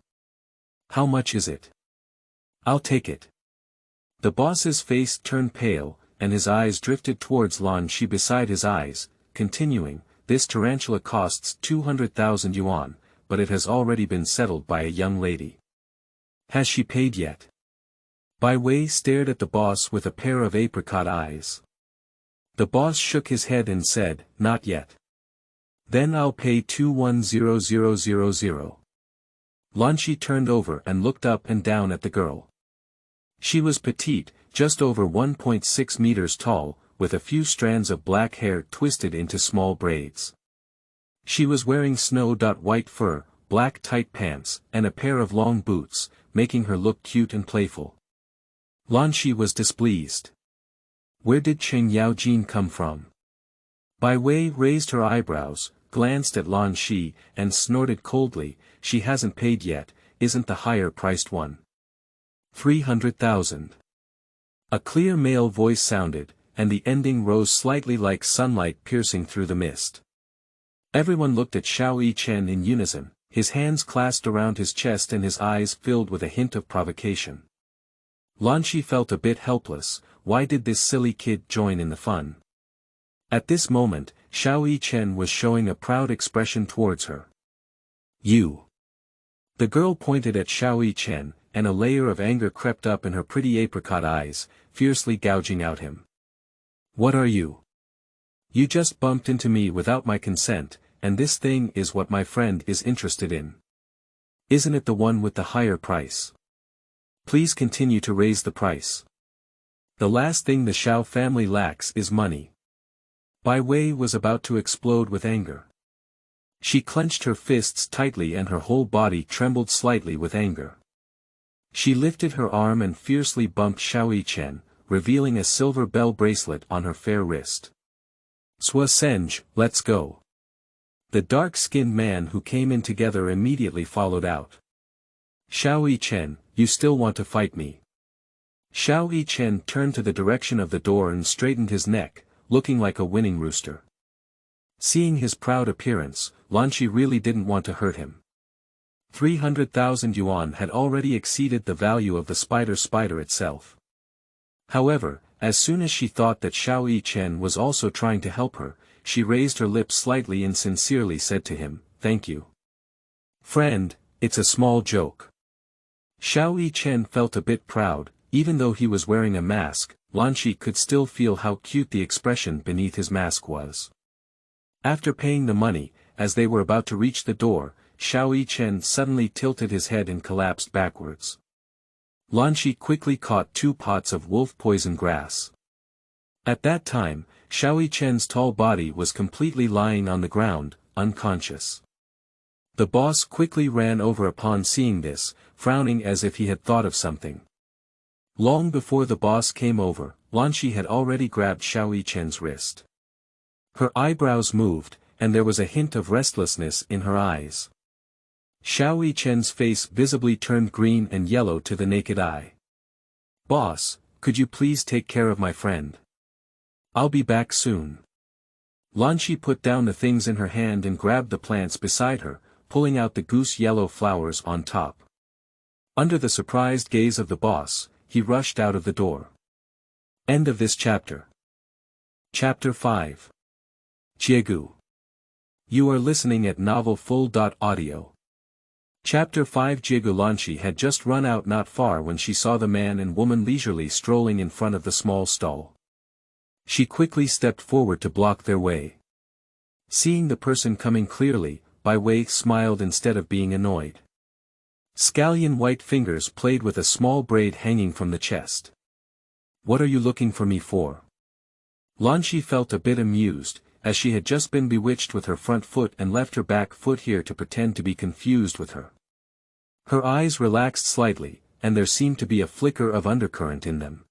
How much is it?" "I'll take it." The boss's face turned pale, and his eyes drifted towards Lanxi beside his eyes, continuing, "This tarantula costs 200,000 yuan, but it has already been settled by a young lady." "Has she paid yet?" Bai Wei stared at the boss with a pair of apricot eyes. The boss shook his head and said, "Not yet." "Then I'll pay 210,000. Lanxi turned over and looked up and down at the girl. She was petite, just over 1.6 meters tall, with a few strands of black hair twisted into small braids. She was wearing snow-white fur, black tight pants, and a pair of long boots, making her look cute and playful. Lanxi was displeased. Where did Cheng Yaojin come from? Bai Wei raised her eyebrows, glanced at Lanxi, and snorted coldly, "She hasn't paid yet, isn't the higher-priced one." 300,000. A clear male voice sounded, and the ending rose slightly like sunlight piercing through the mist. Everyone looked at Xiao San in unison, his hands clasped around his chest and his eyes filled with a hint of provocation. Lanxi felt a bit helpless. Why did this silly kid join in the fun? At this moment, Xiao San was showing a proud expression towards her. "You." The girl pointed at Xiao San, and a layer of anger crept up in her pretty apricot eyes, fiercely gouging out him. "What are you? You just bumped into me without my consent, and this thing is what my friend is interested in." Isn't it the one with the higher price? Please continue to raise the price. The last thing the Xiao family lacks is money. Bai Wei was about to explode with anger. She clenched her fists tightly and her whole body trembled slightly with anger. She lifted her arm and fiercely bumped Xiao Yichen, revealing a silver bell bracelet on her fair wrist. Xiao San Ye, let's go. The dark-skinned man who came in together immediately followed out. Xiao Yichen, you still want to fight me? Xiao Yichen turned to the direction of the door and straightened his neck, looking like a winning rooster. Seeing his proud appearance, Lanxi really didn't want to hurt him. 300,000 yuan had already exceeded the value of the spider itself. However, as soon as she thought that Xiao Yichen was also trying to help her, she raised her lips slightly and sincerely said to him, "Thank you. Friend, it's a small joke." Xiao Yichen felt a bit proud, even though he was wearing a mask. Lanxi could still feel how cute the expression beneath his mask was. After paying the money, as they were about to reach the door, Xiao Yichen suddenly tilted his head and collapsed backwards. Lanxi quickly caught 2 pots of wolf poison grass. At that time, Xiao Yichen's tall body was completely lying on the ground, unconscious. The boss quickly ran over upon seeing this, frowning as if he had thought of something. Long before the boss came over, Lanxi had already grabbed Xiao Yichen's wrist. Her eyebrows moved, and there was a hint of restlessness in her eyes. Xiao Yichen's face visibly turned green and yellow to the naked eye. "Boss, could you please take care of my friend? I'll be back soon." Lanxi put down the things in her hand and grabbed the plants beside her, pulling out the goose yellow flowers on top. Under the surprised gaze of the boss, he rushed out of the door. End of this chapter. Chapter 5. Jiegu. You are listening at novelfull.audio. Chapter 5. Jiegu. Lanxi had just run out not far when she saw the man and woman leisurely strolling in front of the small stall. She quickly stepped forward to block their way. Seeing the person coming clearly, Bai Wei smiled instead of being annoyed. Scallion white fingers played with a small braid hanging from the chest. "What are you looking for me for?" Lanxi felt a bit amused, as she had just been bewitched with her front foot and left her back foot here to pretend to be confused with her. Her eyes relaxed slightly, and there seemed to be a flicker of undercurrent in them.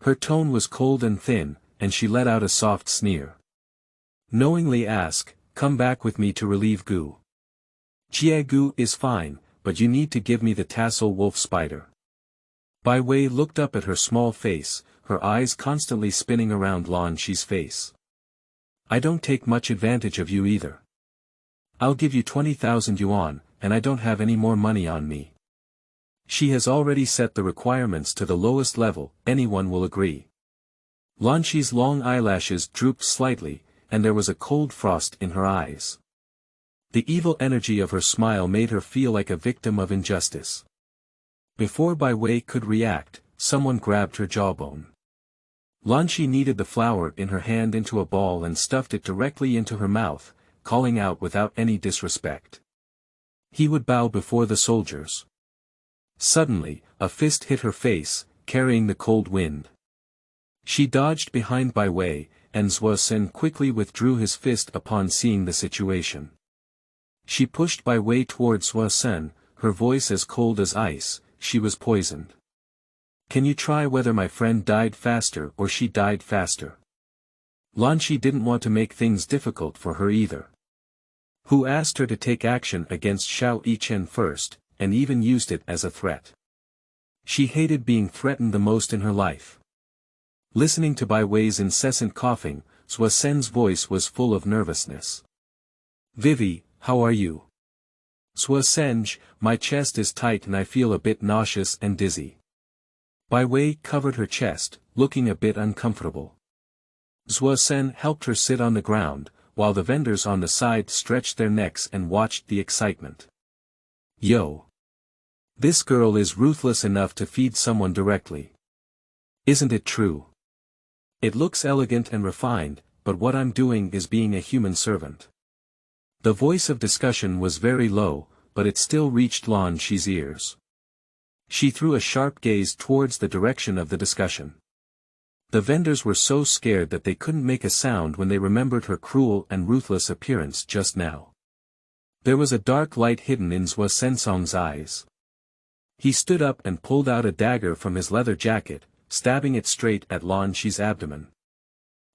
Her tone was cold and thin, and she let out a soft sneer. Knowingly ask, "Come back with me to relieve Gu." "Jiegu is fine, but you need to give me the tassel wolf spider." Bai Wei looked up at her small face, her eyes constantly spinning around Lanxi's face. "I don't take much advantage of you either. I'll give you 20,000 yuan, and I don't have any more money on me." She has already set the requirements to the lowest level, anyone will agree. Lanxi's long eyelashes drooped slightly, and there was a cold frost in her eyes. The evil energy of her smile made her feel like a victim of injustice. Before Bai Wei could react, someone grabbed her jawbone. Lanxi kneaded the flour in her hand into a ball and stuffed it directly into her mouth, calling out without any disrespect. He would bow before the soldiers. Suddenly, a fist hit her face, carrying the cold wind. She dodged behind Bai Wei, and Xiao San quickly withdrew his fist upon seeing the situation. She pushed Bai Wei towards Xiao San, her voice as cold as ice. She was poisoned. "Can you try whether my friend died faster or she died faster?" Lanxi didn't want to make things difficult for her either. Who asked her to take action against Xiao Yichen first, and even used it as a threat? She hated being threatened the most in her life. Listening to Bai Wei's incessant coughing, Xiao San's voice was full of nervousness. "Vivi, how are you?" "Xiao San Ye, my chest is tight and I feel a bit nauseous and dizzy." Bai Wei covered her chest, looking a bit uncomfortable. Xiao San helped her sit on the ground, while the vendors on the side stretched their necks and watched the excitement. "Yo! This girl is ruthless enough to feed someone directly. Isn't it true? It looks elegant and refined, but what I'm doing is being a human servant." The voice of discussion was very low, but it still reached Lanxi's ears. She threw a sharp gaze towards the direction of the discussion. The vendors were so scared that they couldn't make a sound when they remembered her cruel and ruthless appearance just now. There was a dark light hidden in Xiao San Ye's eyes. He stood up and pulled out a dagger from his leather jacket, stabbing it straight at Lanxi's abdomen.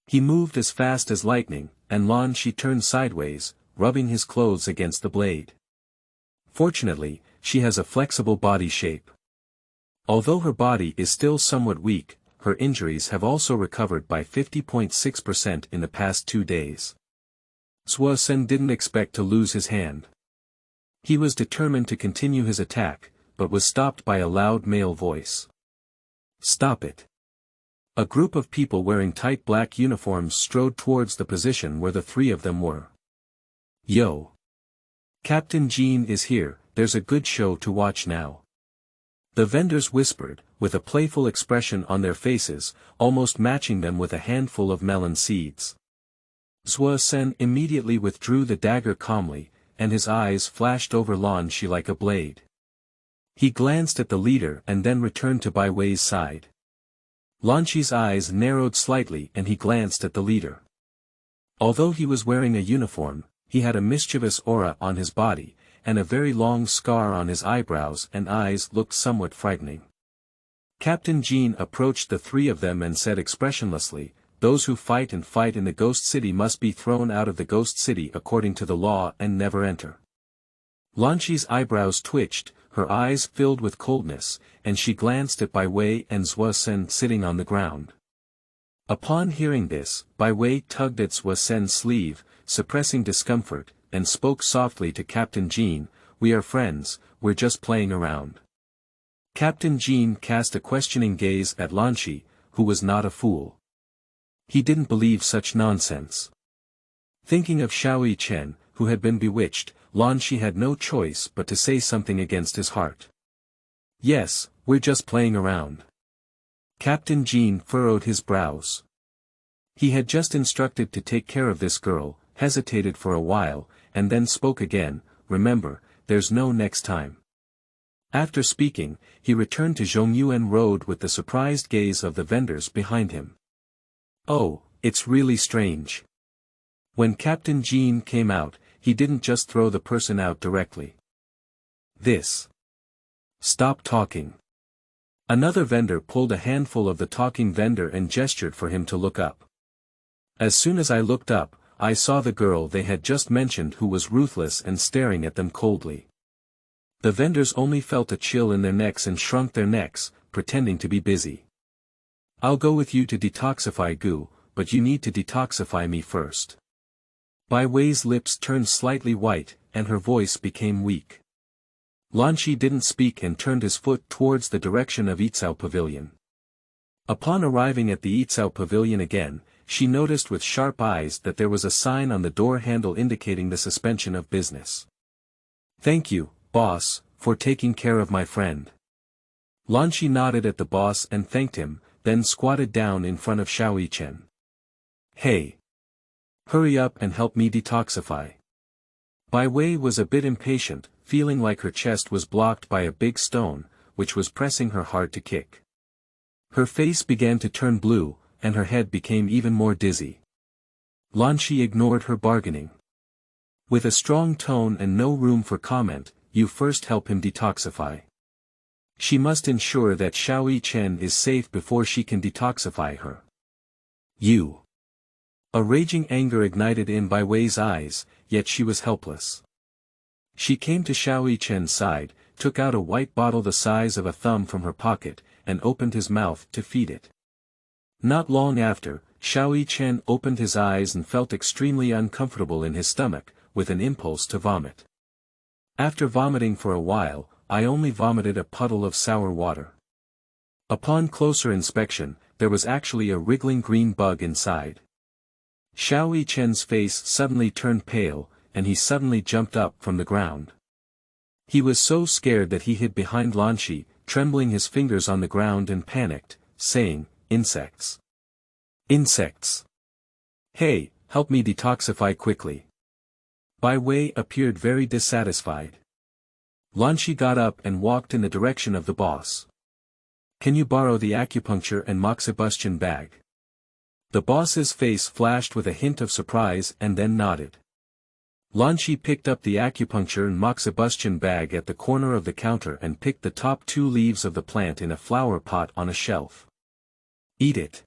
He moved as fast as lightning, and Lanxi turned sideways, rubbing his clothes against the blade. Fortunately, she has a flexible body shape. Although her body is still somewhat weak, her injuries have also recovered by 50.6% in the past 2 days. Xiao San didn't expect to lose his hand. He was determined to continue his attack, but was stopped by a loud male voice. "Stop it." A group of people wearing tight black uniforms strode towards the position where the three of them were. "Yo! Captain Jean is here, there's a good show to watch now." The vendors whispered, with a playful expression on their faces, almost matching them with a handful of melon seeds. Xiao San immediately withdrew the dagger calmly, and his eyes flashed over Lanxi like a blade. He glanced at the leader and then returned to Bai Wei's side. Lanxi's eyes narrowed slightly and he glanced at the leader. Although he was wearing a uniform, he had a mischievous aura on his body, and a very long scar on his eyebrows and eyes looked somewhat frightening. Captain Jean approached the three of them and said expressionlessly, "Those who fight in the Ghost City must be thrown out of the Ghost City according to the law and never enter." Lanxi's eyebrows twitched, her eyes filled with coldness, and she glanced at Bai Wei and Xiao San sitting on the ground. Upon hearing this, Bai Wei tugged at Xiao San's sleeve, suppressing discomfort, and spoke softly to Captain Jean, "We are friends, we're just playing around." Captain Jean cast a questioning gaze at Lanxi, who was not a fool. He didn't believe such nonsense. Thinking of Xiao Chen, who had been bewitched, Lanxi had no choice but to say something against his heart. "Yes, we're just playing around." Captain Jean furrowed his brows. He had just instructed to take care of this girl, hesitated for a while, and then spoke again, "Remember, there's no next time." After speaking, he returned to Zhongyuan Road with the surprised gaze of the vendors behind him. "Oh, it's really strange." When Captain Jean came out, he didn't just throw the person out directly. Stop talking." Another vendor pulled a handful of the talking vendor and gestured for him to look up. As soon as I looked up, I saw the girl they had just mentioned who was ruthless and staring at them coldly. The vendors only felt a chill in their necks and shrunk their necks, pretending to be busy. "I'll go with you to detoxify Gu, but you need to detoxify me first." Bai Wei's lips turned slightly white, and her voice became weak. Lanxi didn't speak and turned his foot towards the direction of Yichao Pavilion. Upon arriving at the Yichao Pavilion again, she noticed with sharp eyes that there was a sign on the door handle indicating the suspension of business. "Thank you, boss, for taking care of my friend." Lanxi nodded at the boss and thanked him, then squatted down in front of Xiao Chen. "Hey! Hurry up and help me detoxify." Bai Wei was a bit impatient, feeling like her chest was blocked by a big stone, which was pressing her hard to kick. Her face began to turn blue, and her head became even more dizzy. Lanxi ignored her bargaining. With a strong tone and no room for comment, "You first help him detoxify." She must ensure that Xiao Chen is safe before she can detoxify her. "You." A raging anger ignited in Bai Wei's eyes, yet she was helpless. She came to Xiao Chen's side, took out a white bottle the size of a thumb from her pocket, and opened his mouth to feed it. Not long after, Xiao Chen opened his eyes and felt extremely uncomfortable in his stomach, with an impulse to vomit. After vomiting for a while, I only vomited a puddle of sour water. Upon closer inspection, there was actually a wriggling green bug inside. Xiao Chen's face suddenly turned pale, and he suddenly jumped up from the ground. He was so scared that he hid behind Lanxi, trembling his fingers on the ground and panicked, saying, "Insects! Insects! Hey, help me detoxify quickly." Bai Wei appeared very dissatisfied. Lanxi got up and walked in the direction of the boss. Can you borrow the acupuncture and moxibustion bag? The boss's face flashed with a hint of surprise and then nodded. Lanxi picked up the acupuncture and moxibustion bag at the corner of the counter and picked the top 2 leaves of the plant in a flower pot on a shelf. Eat it.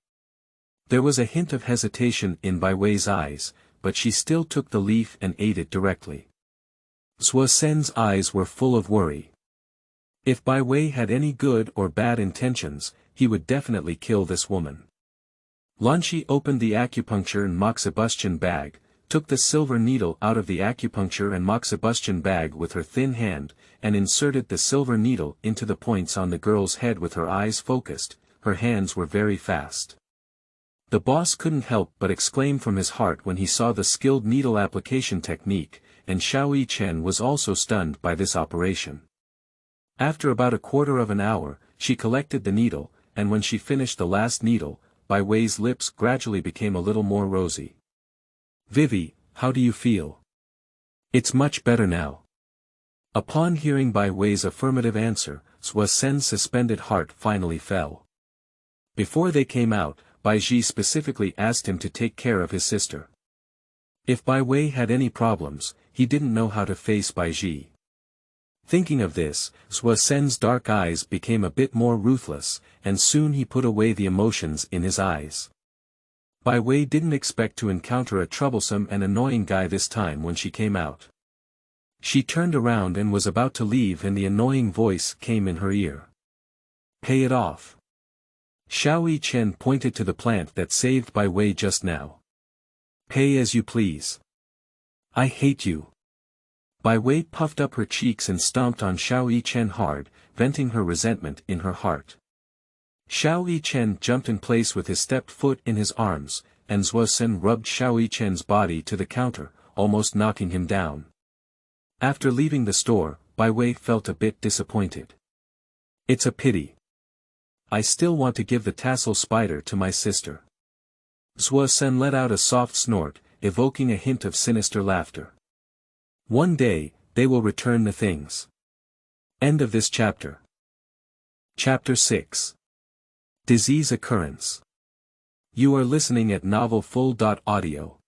There was a hint of hesitation in Bai Wei's eyes, but she still took the leaf and ate it directly. Xiao San's eyes were full of worry. If Bai Wei had any good or bad intentions, he would definitely kill this woman. Lanxi opened the acupuncture and moxibustion bag, took the silver needle out of the acupuncture and moxibustion bag with her thin hand, and inserted the silver needle into the points on the girl's head with her eyes focused. Her hands were very fast. The boss couldn't help but exclaim from his heart when he saw the skilled needle application technique, and Xiao Chen was also stunned by this operation. After about a quarter of an hour, she collected the needle, and when she finished the last needle, Bai Wei's lips gradually became a little more rosy. Vivi, how do you feel? It's much better now. Upon hearing Bai Wei's affirmative answer, Xiao San's suspended heart finally fell. Before they came out, Bai Ji specifically asked him to take care of his sister. If Bai Wei had any problems, he didn't know how to face Bai Ji. Thinking of this, Xiao San's dark eyes became a bit more ruthless, and soon he put away the emotions in his eyes. Bai Wei didn't expect to encounter a troublesome and annoying guy this time when she came out. She turned around and was about to leave and the annoying voice came in her ear. Pay it off. Xiao Chen pointed to the plant that saved Bai Wei just now. Pay as you please. I hate you. Bai Wei puffed up her cheeks and stomped on Xiao Chen hard, venting her resentment in her heart. Xiao Chen jumped in place with his stepped foot in his arms, and Xiao San rubbed Xiao Chen's body to the counter, almost knocking him down. After leaving the store, Bai Wei felt a bit disappointed. It's a pity. I still want to give the tassel spider to my sister. Xiao San let out a soft snort, evoking a hint of sinister laughter. One day, they will return the things. End of this chapter. Chapter 6. Disease Occurrence. You are listening at novelfull.audio.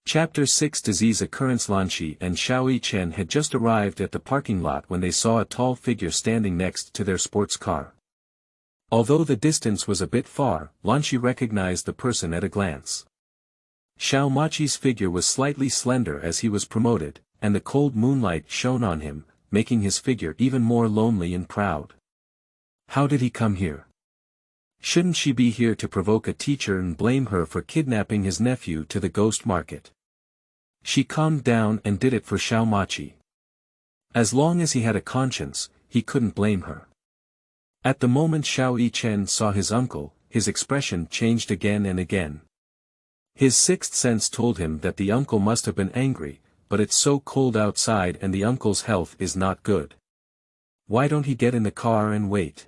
Chapter 6 Disease Occurrence. Lanxi and Xiao Chen had just arrived at the parking lot when they saw a tall figure standing next to their sports car. Although the distance was a bit far, Lanxi recognized the person at a glance. Xiao Machi's figure was slightly slender as he was promoted, and the cold moonlight shone on him, making his figure even more lonely and proud. How did he come here? Shouldn't she be here to provoke a teacher and blame her for kidnapping his nephew to the ghost market? She calmed down and did it for Xiao Machi. As long as he had a conscience, he couldn't blame her. At the moment Xiao Chen saw his uncle, his expression changed again and again. His sixth sense told him that the uncle must have been angry, but it's so cold outside and the uncle's health is not good. Why don't he get in the car and wait?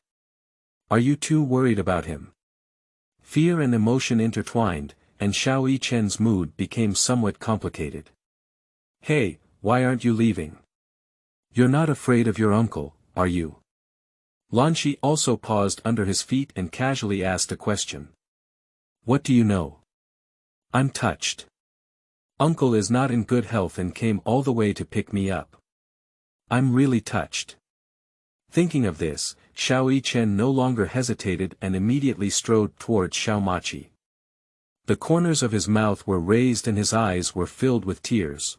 Are you too worried about him? Fear and emotion intertwined, and Xiao Chen's mood became somewhat complicated. Hey, why aren't you leaving? You're not afraid of your uncle, are you? Lanxi also paused under his feet and casually asked a question. What do you know? I'm touched. Uncle is not in good health and came all the way to pick me up. I'm really touched. Thinking of this, Xiao Chen no longer hesitated and immediately strode towards Xiao Machi. The corners of his mouth were raised and his eyes were filled with tears.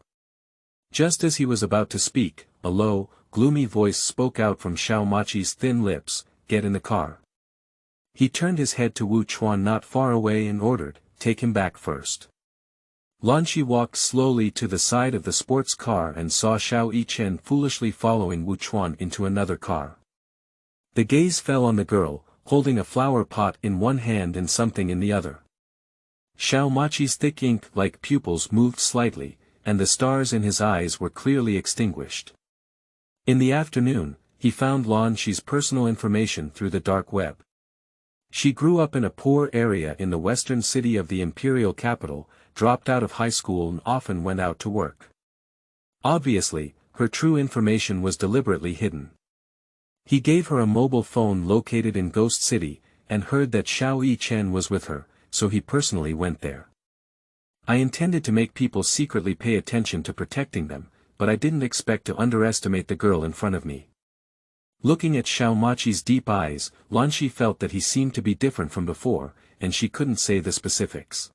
Just as he was about to speak, a low, gloomy voice spoke out from Xiao Machi's thin lips, "Get in the car." He turned his head to Wu Chuan not far away and ordered, "Take him back first." Lanxi walked slowly to the side of the sports car and saw Xiao Chen foolishly following Wu Chuan into another car. The gaze fell on the girl, holding a flower pot in one hand and something in the other. Xiao Machi's thick ink-like pupils moved slightly, and the stars in his eyes were clearly extinguished. In the afternoon, he found Lanxi's personal information through the dark web. She grew up in a poor area in the western city of the Imperial Capital, dropped out of high school and often went out to work. Obviously, her true information was deliberately hidden. He gave her a mobile phone located in Ghost City, and heard that Xiao Yichen was with her, so he personally went there. I intended to make people secretly pay attention to protecting them, but I didn't expect to underestimate the girl in front of me. Looking at Xiao Maqi's deep eyes, Lanxi felt that he seemed to be different from before, and she couldn't say the specifics.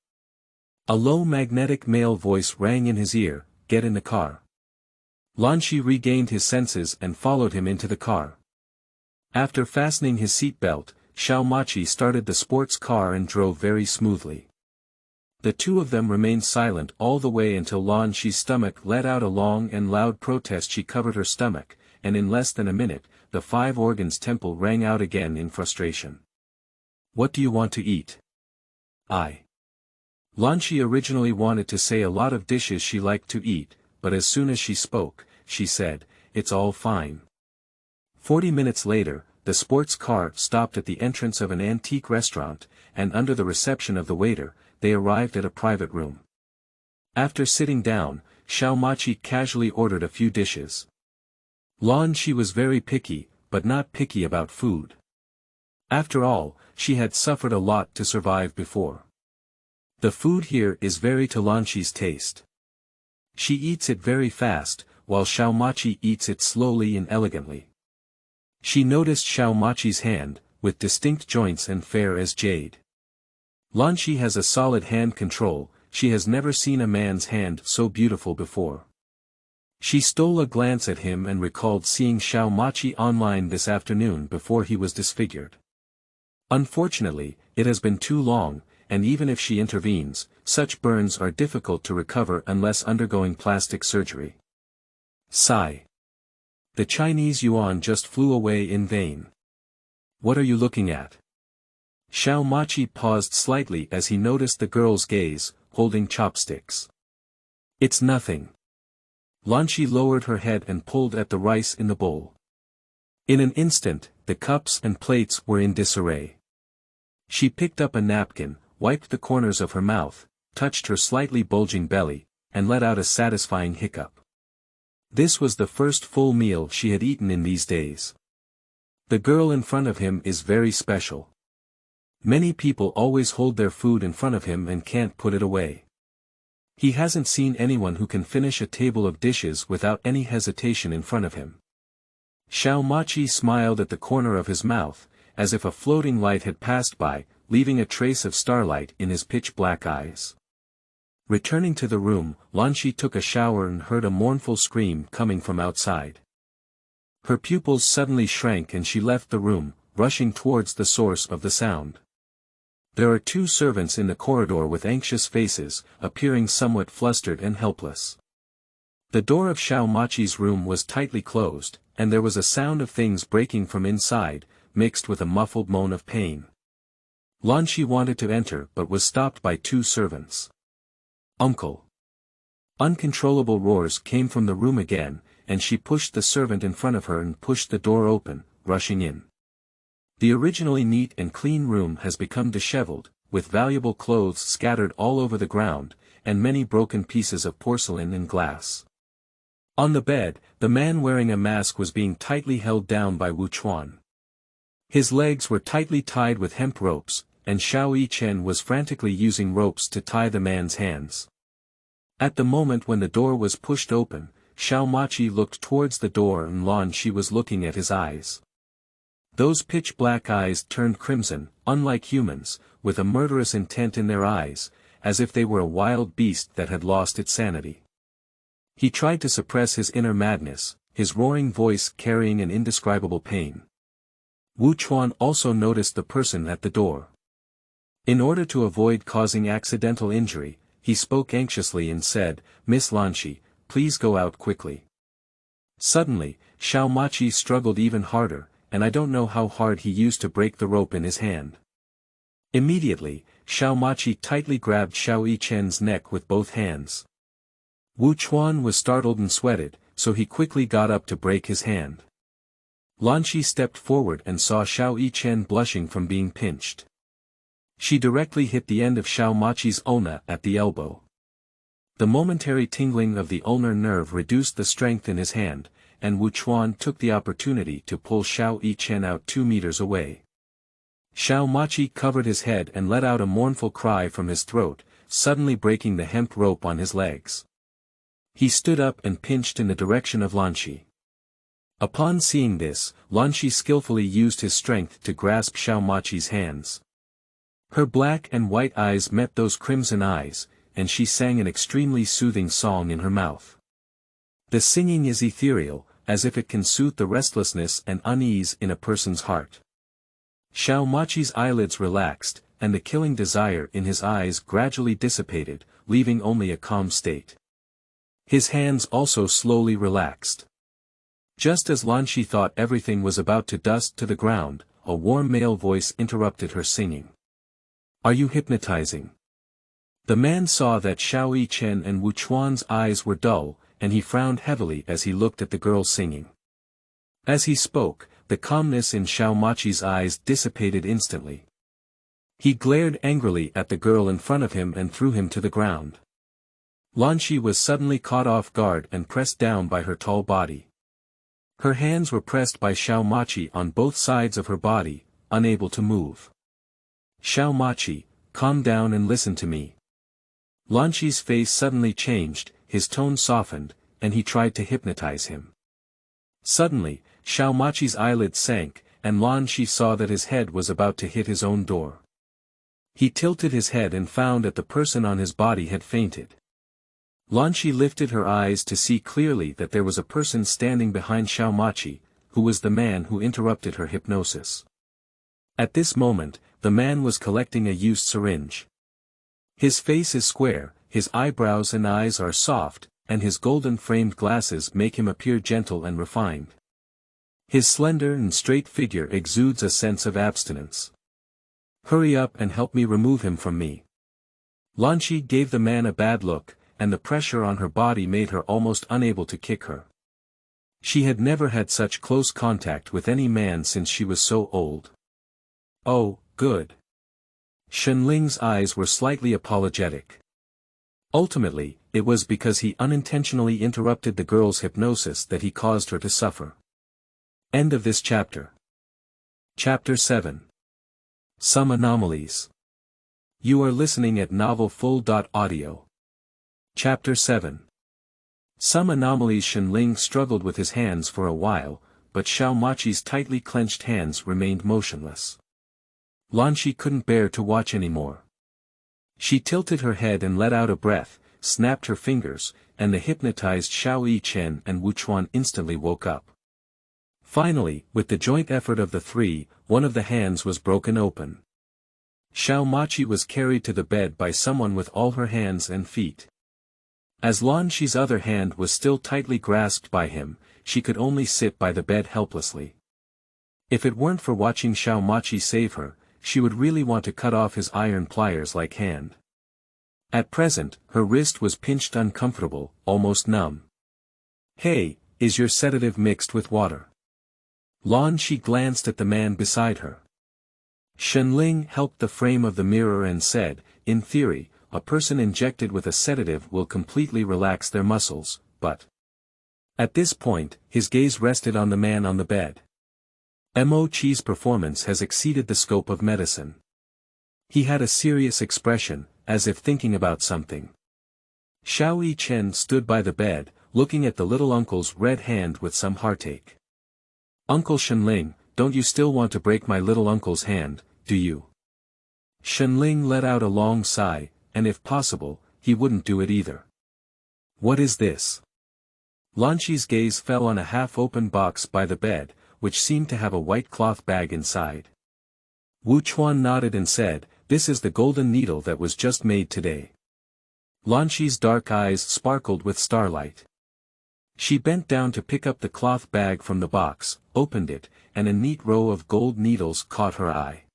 A low magnetic male voice rang in his ear, "Get in the car." Lanxi regained his senses and followed him into the car. After fastening his seatbelt, Xiao Maqi started the sports car and drove very smoothly. The two of them remained silent all the way until Lanxi's stomach let out a long and loud protest. She covered her stomach, and in less than a minute, the five organs temple rang out again in frustration. "What do you want to eat?" Lanxi originally wanted to say a lot of dishes she liked to eat, but as soon as she spoke, she said, "It's all fine." 40 minutes later, the sports car stopped at the entrance of an antique restaurant, and under the reception of the waiter, they arrived at a private room. After sitting down, Xiao Maqi casually ordered a few dishes. Lanxi was very picky, but not picky about food. After all, she had suffered a lot to survive before. The food here is very to Lanxi's taste. She eats it very fast, while Xiao Maqi eats it slowly and elegantly. She noticed Xiao Maqi's hand, with distinct joints and fair as jade. Lanxi has a solid hand control, she has never seen a man's hand so beautiful before. She stole a glance at him and recalled seeing Xiao Maqi online this afternoon before he was disfigured. Unfortunately, it has been too long, and even if she intervenes, such burns are difficult to recover unless undergoing plastic surgery. Sigh. The Chinese yuan just flew away in vain. "What are you looking at?" Xiao Maqi paused slightly as he noticed the girl's gaze, holding chopsticks. "It's nothing." Lanxi lowered her head and pulled at the rice in the bowl. In an instant, the cups and plates were in disarray. She picked up a napkin, wiped the corners of her mouth, touched her slightly bulging belly, and let out a satisfying hiccup. This was the first full meal she had eaten in these days. The girl in front of him is very special. Many people always hold their food in front of him and can't put it away. He hasn't seen anyone who can finish a table of dishes without any hesitation in front of him. Xiao Maqi smiled at the corner of his mouth, as if a floating light had passed by, leaving a trace of starlight in his pitch-black eyes. Returning to the room, Lanxi took a shower and heard a mournful scream coming from outside. Her pupils suddenly shrank and she left the room, rushing towards the source of the sound. There are two servants in the corridor with anxious faces, appearing somewhat flustered and helpless. The door of Xiao Maqi's room was tightly closed, and there was a sound of things breaking from inside, mixed with a muffled moan of pain. Lanxi wanted to enter but was stopped by two servants. "Uncle!" Uncontrollable roars came from the room again, and she pushed the servant in front of her and pushed the door open, rushing in. The originally neat and clean room has become disheveled, with valuable clothes scattered all over the ground, and many broken pieces of porcelain and glass. On the bed, the man wearing a mask was being tightly held down by Wu Chuan. His legs were tightly tied with hemp ropes, and Xiao Yichen was frantically using ropes to tie the man's hands. At the moment when the door was pushed open, Xiao Maqi looked towards the door and Lanxi was looking at his eyes. Those pitch-black eyes turned crimson, unlike humans, with a murderous intent in their eyes, as if they were a wild beast that had lost its sanity. He tried to suppress his inner madness, his roaring voice carrying an indescribable pain. Wu Chuan also noticed the person at the door. In order to avoid causing accidental injury, he spoke anxiously and said, "Miss Lanxi, please go out quickly." Suddenly, Xiao Maqi struggled even harder, and I don't know how hard he used to break the rope in his hand. Immediately, Xiao Maqi tightly grabbed Xiao Yichen's neck with both hands. Wu Chuan was startled and sweated, so he quickly got up to break his hand. Lanxi stepped forward and saw Xiao Yichen blushing from being pinched. She directly hit the end of Xiao Maqi's ulna at the elbow. The momentary tingling of the ulnar nerve reduced the strength in his hand, and Wu Chuan took the opportunity to pull Xiao Yichen out 2 meters away. Xiao Machi covered his head and let out a mournful cry from his throat, suddenly breaking the hemp rope on his legs. He stood up and pinched in the direction of Lanxi. Upon seeing this, Lanxi skillfully used his strength to grasp Xiao Machi's hands. Her black and white eyes met those crimson eyes, and she sang an extremely soothing song in her mouth. The singing is ethereal, as if it can soothe the restlessness and unease in a person's heart. Xiao Machi's eyelids relaxed, and the killing desire in his eyes gradually dissipated, leaving only a calm state. His hands also slowly relaxed. Just as Lanxi thought everything was about to dust to the ground, a warm male voice interrupted her singing. "Are you hypnotizing?" The man saw that Xiao Yichen and Wu Chuan's eyes were dull, and he frowned heavily as he looked at the girl singing. As he spoke, the calmness in Xiao Machi's eyes dissipated instantly. He glared angrily at the girl in front of him and threw him to the ground. Lanxi was suddenly caught off guard and pressed down by her tall body. Her hands were pressed by Xiao Machi on both sides of her body, unable to move. "Xiao Machi, calm down and listen to me." Lanxi's face suddenly changed, his tone softened, and he tried to hypnotize him. Suddenly, Xiao Machi's eyelids sank, and Lanxi saw that his head was about to hit his own door. He tilted his head and found that the person on his body had fainted. Lanxi lifted her eyes to see clearly that there was a person standing behind Xiao Machi, who was the man who interrupted her hypnosis. At this moment, the man was collecting a used syringe. His face is square, his eyebrows and eyes are soft, and his golden-framed glasses make him appear gentle and refined. His slender and straight figure exudes a sense of abstinence. "Hurry up and help me remove him from me." Lanxi gave the man a bad look, and the pressure on her body made her almost unable to kick her. She had never had such close contact with any man since she was so old. "Oh, good." Shenling's eyes were slightly apologetic. Ultimately, it was because he unintentionally interrupted the girl's hypnosis that he caused her to suffer. End of this chapter. Chapter 7. Some Anomalies. You are listening at novelfull.audio. Chapter 7. Some Anomalies. Shenling struggled with his hands for a while, but Xiao Machi's tightly clenched hands remained motionless. Lanxi couldn't bear to watch anymore. She tilted her head and let out a breath, snapped her fingers, and the hypnotized Xiao Yichen and Wu Chuan instantly woke up. Finally, with the joint effort of the three, one of the hands was broken open. Xiao Machi was carried to the bed by someone with all her hands and feet. As Lanxi's other hand was still tightly grasped by him, she could only sit by the bed helplessly. If it weren't for watching Xiao Machi save her, she would really want to cut off his iron pliers-like hand. At present, her wrist was pinched uncomfortable, almost numb. "Hey, is your sedative mixed with water?" Lanxi glanced at the man beside her. Shenling helped the frame of the mirror and said, "In theory, a person injected with a sedative will completely relax their muscles, but..." At this point, his gaze rested on the man on the bed. Mo Chi's performance has exceeded the scope of medicine. He had a serious expression, as if thinking about something. Xiao Yichen stood by the bed, looking at the little uncle's red hand with some heartache. "Uncle Shenling, don't you still want to break my little uncle's hand, do you?" Shenling let out a long sigh, and if possible, he wouldn't do it either. "What is this?" Lanxi's gaze fell on a half-open box by the bed, which seemed to have a white cloth bag inside. Wu Chuan nodded and said, "This is the golden needle that was just made today." Lanxi's dark eyes sparkled with starlight. She bent down to pick up the cloth bag from the box, opened it, and a neat row of gold needles caught her eye.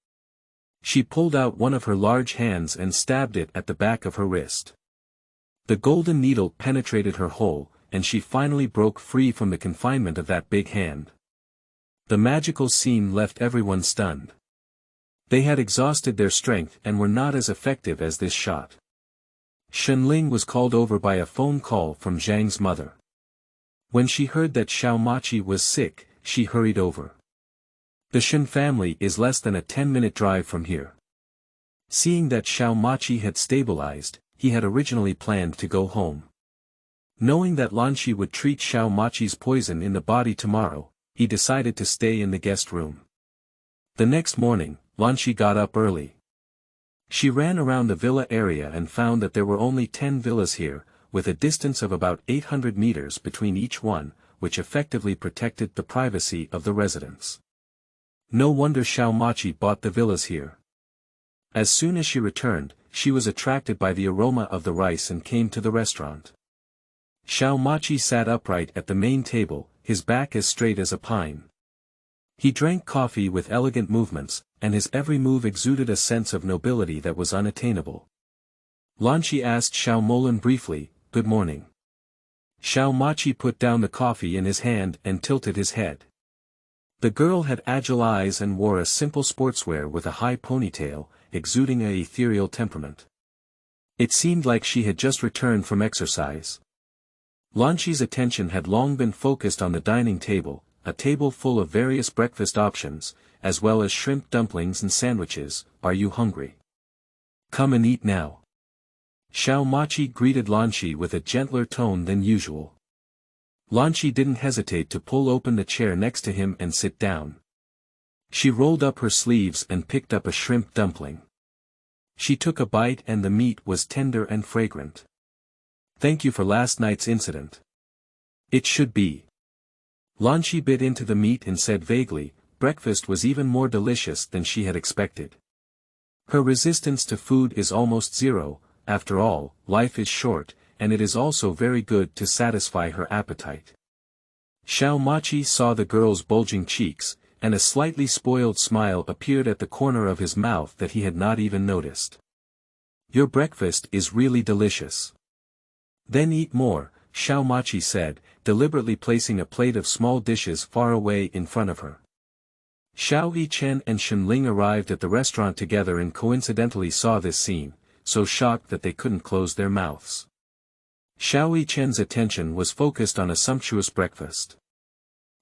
She pulled out one of her large hands and stabbed it at the back of her wrist. The golden needle penetrated her hole, and she finally broke free from the confinement of that big hand. The magical scene left everyone stunned. They had exhausted their strength and were not as effective as this shot. Shenling was called over by a phone call from Zhang's mother. When she heard that Xiao Machi was sick, she hurried over. The Shen family is less than a 10-minute drive from here. Seeing that Xiao Machi had stabilized, he had originally planned to go home. Knowing that Lanxi would treat Xiao Machi's poison in the body tomorrow, he decided to stay in the guest room. The next morning, Lanxi got up early. She ran around the villa area and found that there were only 10 villas here, with a distance of about 800 meters between each one, which effectively protected the privacy of the residents. No wonder Xiao Machi bought the villas here. As soon as she returned, she was attracted by the aroma of the rice and came to the restaurant. Xiao Machi sat upright at the main table, his back as straight as a pine. He drank coffee with elegant movements, and his every move exuded a sense of nobility that was unattainable. Lanxi asked Xiao Molan briefly, "Good morning." Xiao Machi put down the coffee in his hand and tilted his head. The girl had agile eyes and wore a simple sportswear with a high ponytail, exuding an ethereal temperament. It seemed like she had just returned from exercise. Lanxi's attention had long been focused on the dining table, a table full of various breakfast options, as well as shrimp dumplings and sandwiches. "Are you hungry? Come and eat now." Xiao Machi greeted Lanxi with a gentler tone than usual. Lanxi didn't hesitate to pull open the chair next to him and sit down. She rolled up her sleeves and picked up a shrimp dumpling. She took a bite and the meat was tender and fragrant. "Thank you for last night's incident." "It should be." Lanxi bit into the meat and said vaguely, breakfast was even more delicious than she had expected. Her resistance to food is almost zero. After all, life is short, and it is also very good to satisfy her appetite. Xiao Machi saw the girl's bulging cheeks, and a slightly spoiled smile appeared at the corner of his mouth that he had not even noticed. "Your breakfast is really delicious." "Then eat more," Xiao Machi said, deliberately placing a plate of small dishes far away in front of her. Xiao Yichen and Shenling arrived at the restaurant together and coincidentally saw this scene, so shocked that they couldn't close their mouths. Xiao Yichen's attention was focused on a sumptuous breakfast.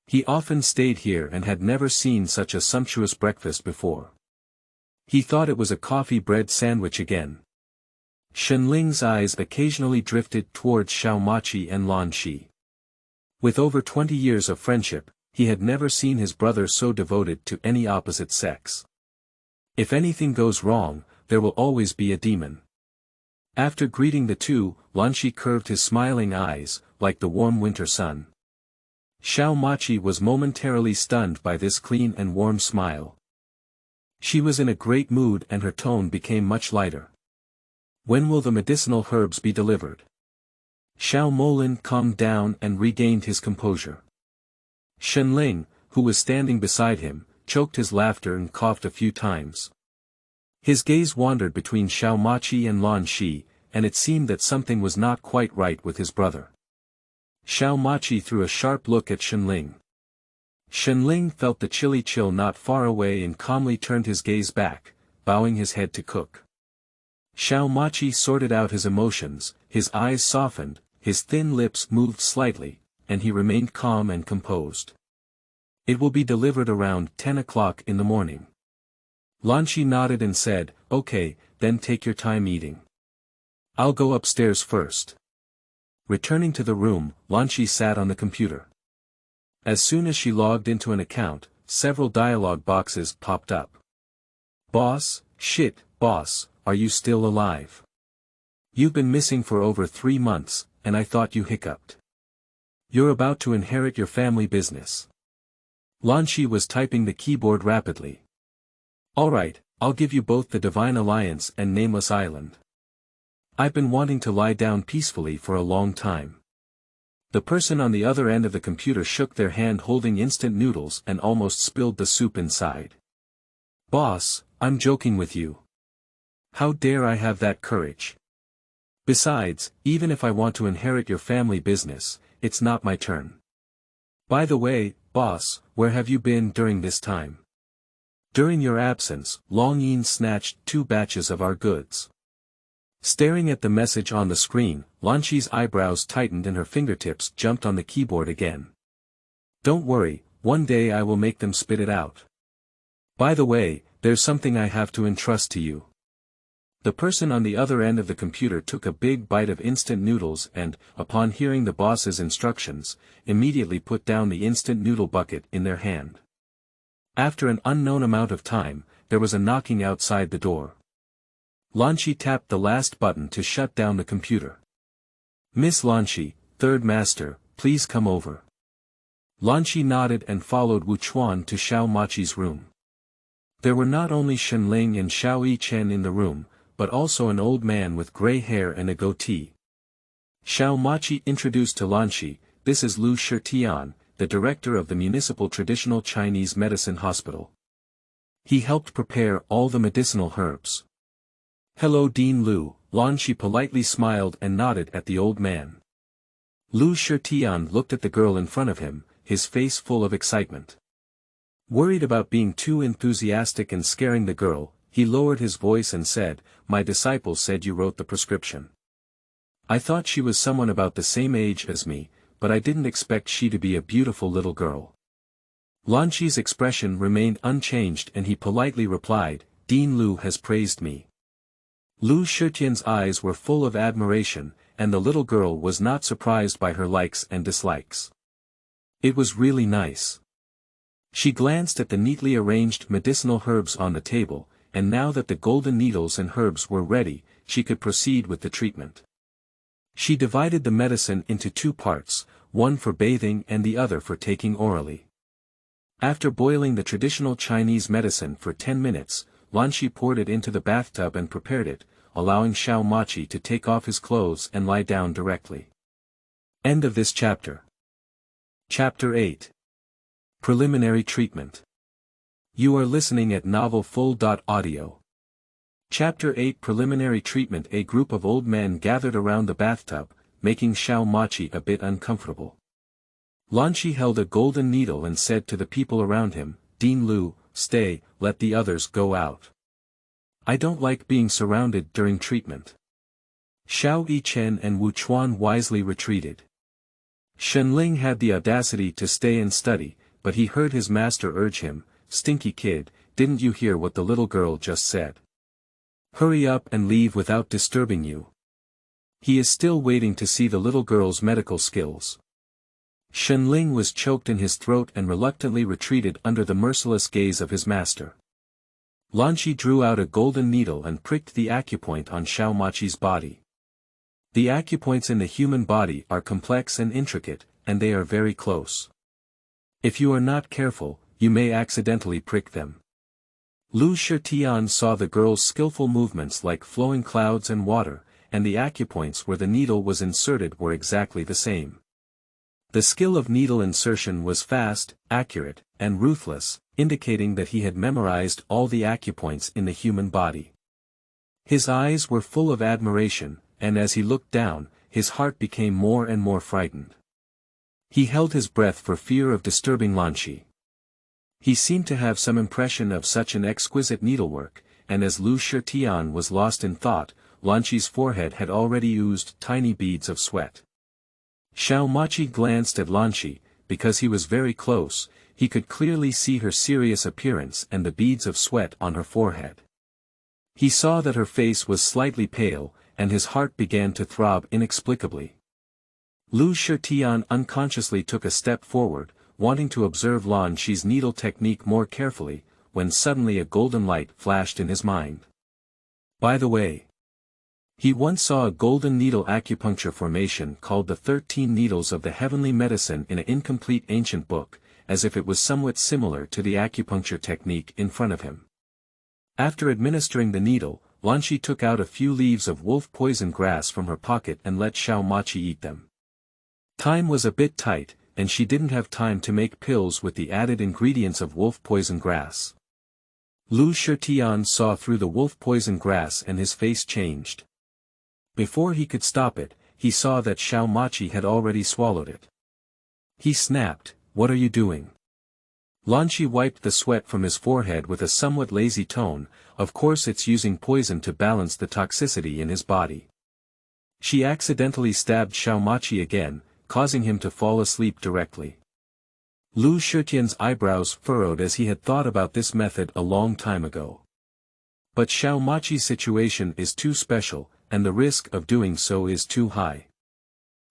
He often stayed here and had never seen such a sumptuous breakfast before. He thought it was a coffee bread sandwich again. Shenling's eyes occasionally drifted towards Xiao Machi and Lanxi. With over 20 years of friendship, he had never seen his brother so devoted to any opposite sex. If anything goes wrong, there will always be a demon. After greeting the two, Lanxi curved his smiling eyes, like the warm winter sun. Xiao Machi was momentarily stunned by this clean and warm smile. She was in a great mood and her tone became much lighter. "When will the medicinal herbs be delivered?" Xiao Molan calmed down and regained his composure. Shenling, who was standing beside him, choked his laughter and coughed a few times. His gaze wandered between Xiao Machi and Lanxi, and it seemed that something was not quite right with his brother. Xiao Machi threw a sharp look at Shenling. Shenling felt the chilly chill not far away and calmly turned his gaze back, bowing his head to Cook. Xiao Machi sorted out his emotions, his eyes softened, his thin lips moved slightly, and he remained calm and composed. "It will be delivered around 10 o'clock in the morning." Lanxi nodded and said, "Okay, then take your time eating. I'll go upstairs first." Returning to the room, Lanxi sat on the computer. As soon as she logged into an account, several dialog boxes popped up. "Boss, shit, boss, are you still alive? You've been missing for over 3 months, and I thought you hiccuped. You're about to inherit your family business." Lanxi was typing the keyboard rapidly. "Alright, I'll give you both the Divine Alliance and Nameless Island. I've been wanting to lie down peacefully for a long time." The person on the other end of the computer shook their hand holding instant noodles and almost spilled the soup inside. "Boss, I'm joking with you. How dare I have that courage? Besides, even if I want to inherit your family business, it's not my turn. By the way, boss, where have you been during this time? During your absence, Long Yin snatched 2 batches of our goods. Staring at the message on the screen, Lanxi's eyebrows tightened and her fingertips jumped on the keyboard again. Don't worry, one day I will make them spit it out. By the way, there's something I have to entrust to you. The person on the other end of the computer took a big bite of instant noodles and, upon hearing the boss's instructions, immediately put down the instant noodle bucket in their hand. After an unknown amount of time, there was a knocking outside the door. Lanxi tapped the last button to shut down the computer. Miss Lanxi, third master, please come over. Lanxi nodded and followed Wu Chuan to Xiao Machi's room. There were not only Shenling and Xiao Yichen in the room, but also an old man with gray hair and a goatee. Xiao Machi introduced to Lanxi, this is Lu Shitian, the director of the Municipal Traditional Chinese Medicine Hospital. He helped prepare all the medicinal herbs. Hello Dean Lu, Lanxi politely smiled and nodded at the old man. Lu Shitian looked at the girl in front of him, his face full of excitement. Worried about being too enthusiastic and scaring the girl, he lowered his voice and said, my disciple said you wrote the prescription. I thought she was someone about the same age as me, but I didn't expect she to be a beautiful little girl. Lanxi's expression remained unchanged and he politely replied, Dean Lu has praised me. Lu Shitian's eyes were full of admiration, and the little girl was not surprised by her likes and dislikes. It was really nice. She glanced at the neatly arranged medicinal herbs on the table, and now that the golden needles and herbs were ready, she could proceed with the treatment. She divided the medicine into two parts, one for bathing and the other for taking orally. After boiling the traditional Chinese medicine for 10 minutes, Lanxi poured it into the bathtub and prepared it, allowing Xiao Machi to take off his clothes and lie down directly. End of this chapter. Chapter 8. Preliminary Treatment. You are listening at novelfull.audio. Chapter 8 Preliminary Treatment. A group of old men gathered around the bathtub, making Xiao Machi a bit uncomfortable. Lanxi held a golden needle and said to the people around him, Dean Lu, stay, let the others go out. I don't like being surrounded during treatment. Xiao Yichen and Wu Chuan wisely retreated. Shenling had the audacity to stay and study, but he heard his master urge him, Stinky kid, didn't you hear what the little girl just said? Hurry up and leave without disturbing you. He is still waiting to see the little girl's medical skills. Shenling was choked in his throat and reluctantly retreated under the merciless gaze of his master. Lanxi drew out a golden needle and pricked the acupoint on Xiao Machi's body. The acupoints in the human body are complex and intricate, and they are very close. If you are not careful, you may accidentally prick them. Lu Shitian saw the girl's skillful movements like flowing clouds and water, and the acupoints where the needle was inserted were exactly the same. The skill of needle insertion was fast, accurate, and ruthless, indicating that he had memorized all the acupoints in the human body. His eyes were full of admiration, and as he looked down, his heart became more and more frightened. He held his breath for fear of disturbing Lanxi. He seemed to have some impression of such an exquisite needlework, and as Lu Shitian was lost in thought, Lanxi's forehead had already oozed tiny beads of sweat. Xiao Machi glanced at Lanxi, because he was very close, he could clearly see her serious appearance and the beads of sweat on her forehead. He saw that her face was slightly pale, and his heart began to throb inexplicably. Lu Shitian unconsciously took a step forward, wanting to observe Lanxi's needle technique more carefully, when suddenly a golden light flashed in his mind. By the way, he once saw a golden needle acupuncture formation called the 13 Needles of the Heavenly Medicine in an incomplete ancient book, as if it was somewhat similar to the acupuncture technique in front of him. After administering the needle, Lanxi took out a few leaves of wolf poison grass from her pocket and let Xiao Machi eat them. Time was a bit tight, and she didn't have time to make pills with the added ingredients of wolf poison grass. Lu Shitian saw through the wolf poison grass and his face changed. Before he could stop it, he saw that Xiao Machi had already swallowed it. He snapped, "What are you doing? Lanxi wiped the sweat from his forehead with a somewhat lazy tone. Of course it's using poison to balance the toxicity in his body. She accidentally stabbed Xiao again, causing him to fall asleep directly. Lu Shitian's eyebrows furrowed as he had thought about this method a long time ago. But Xiao situation is too special, and the risk of doing so is too high.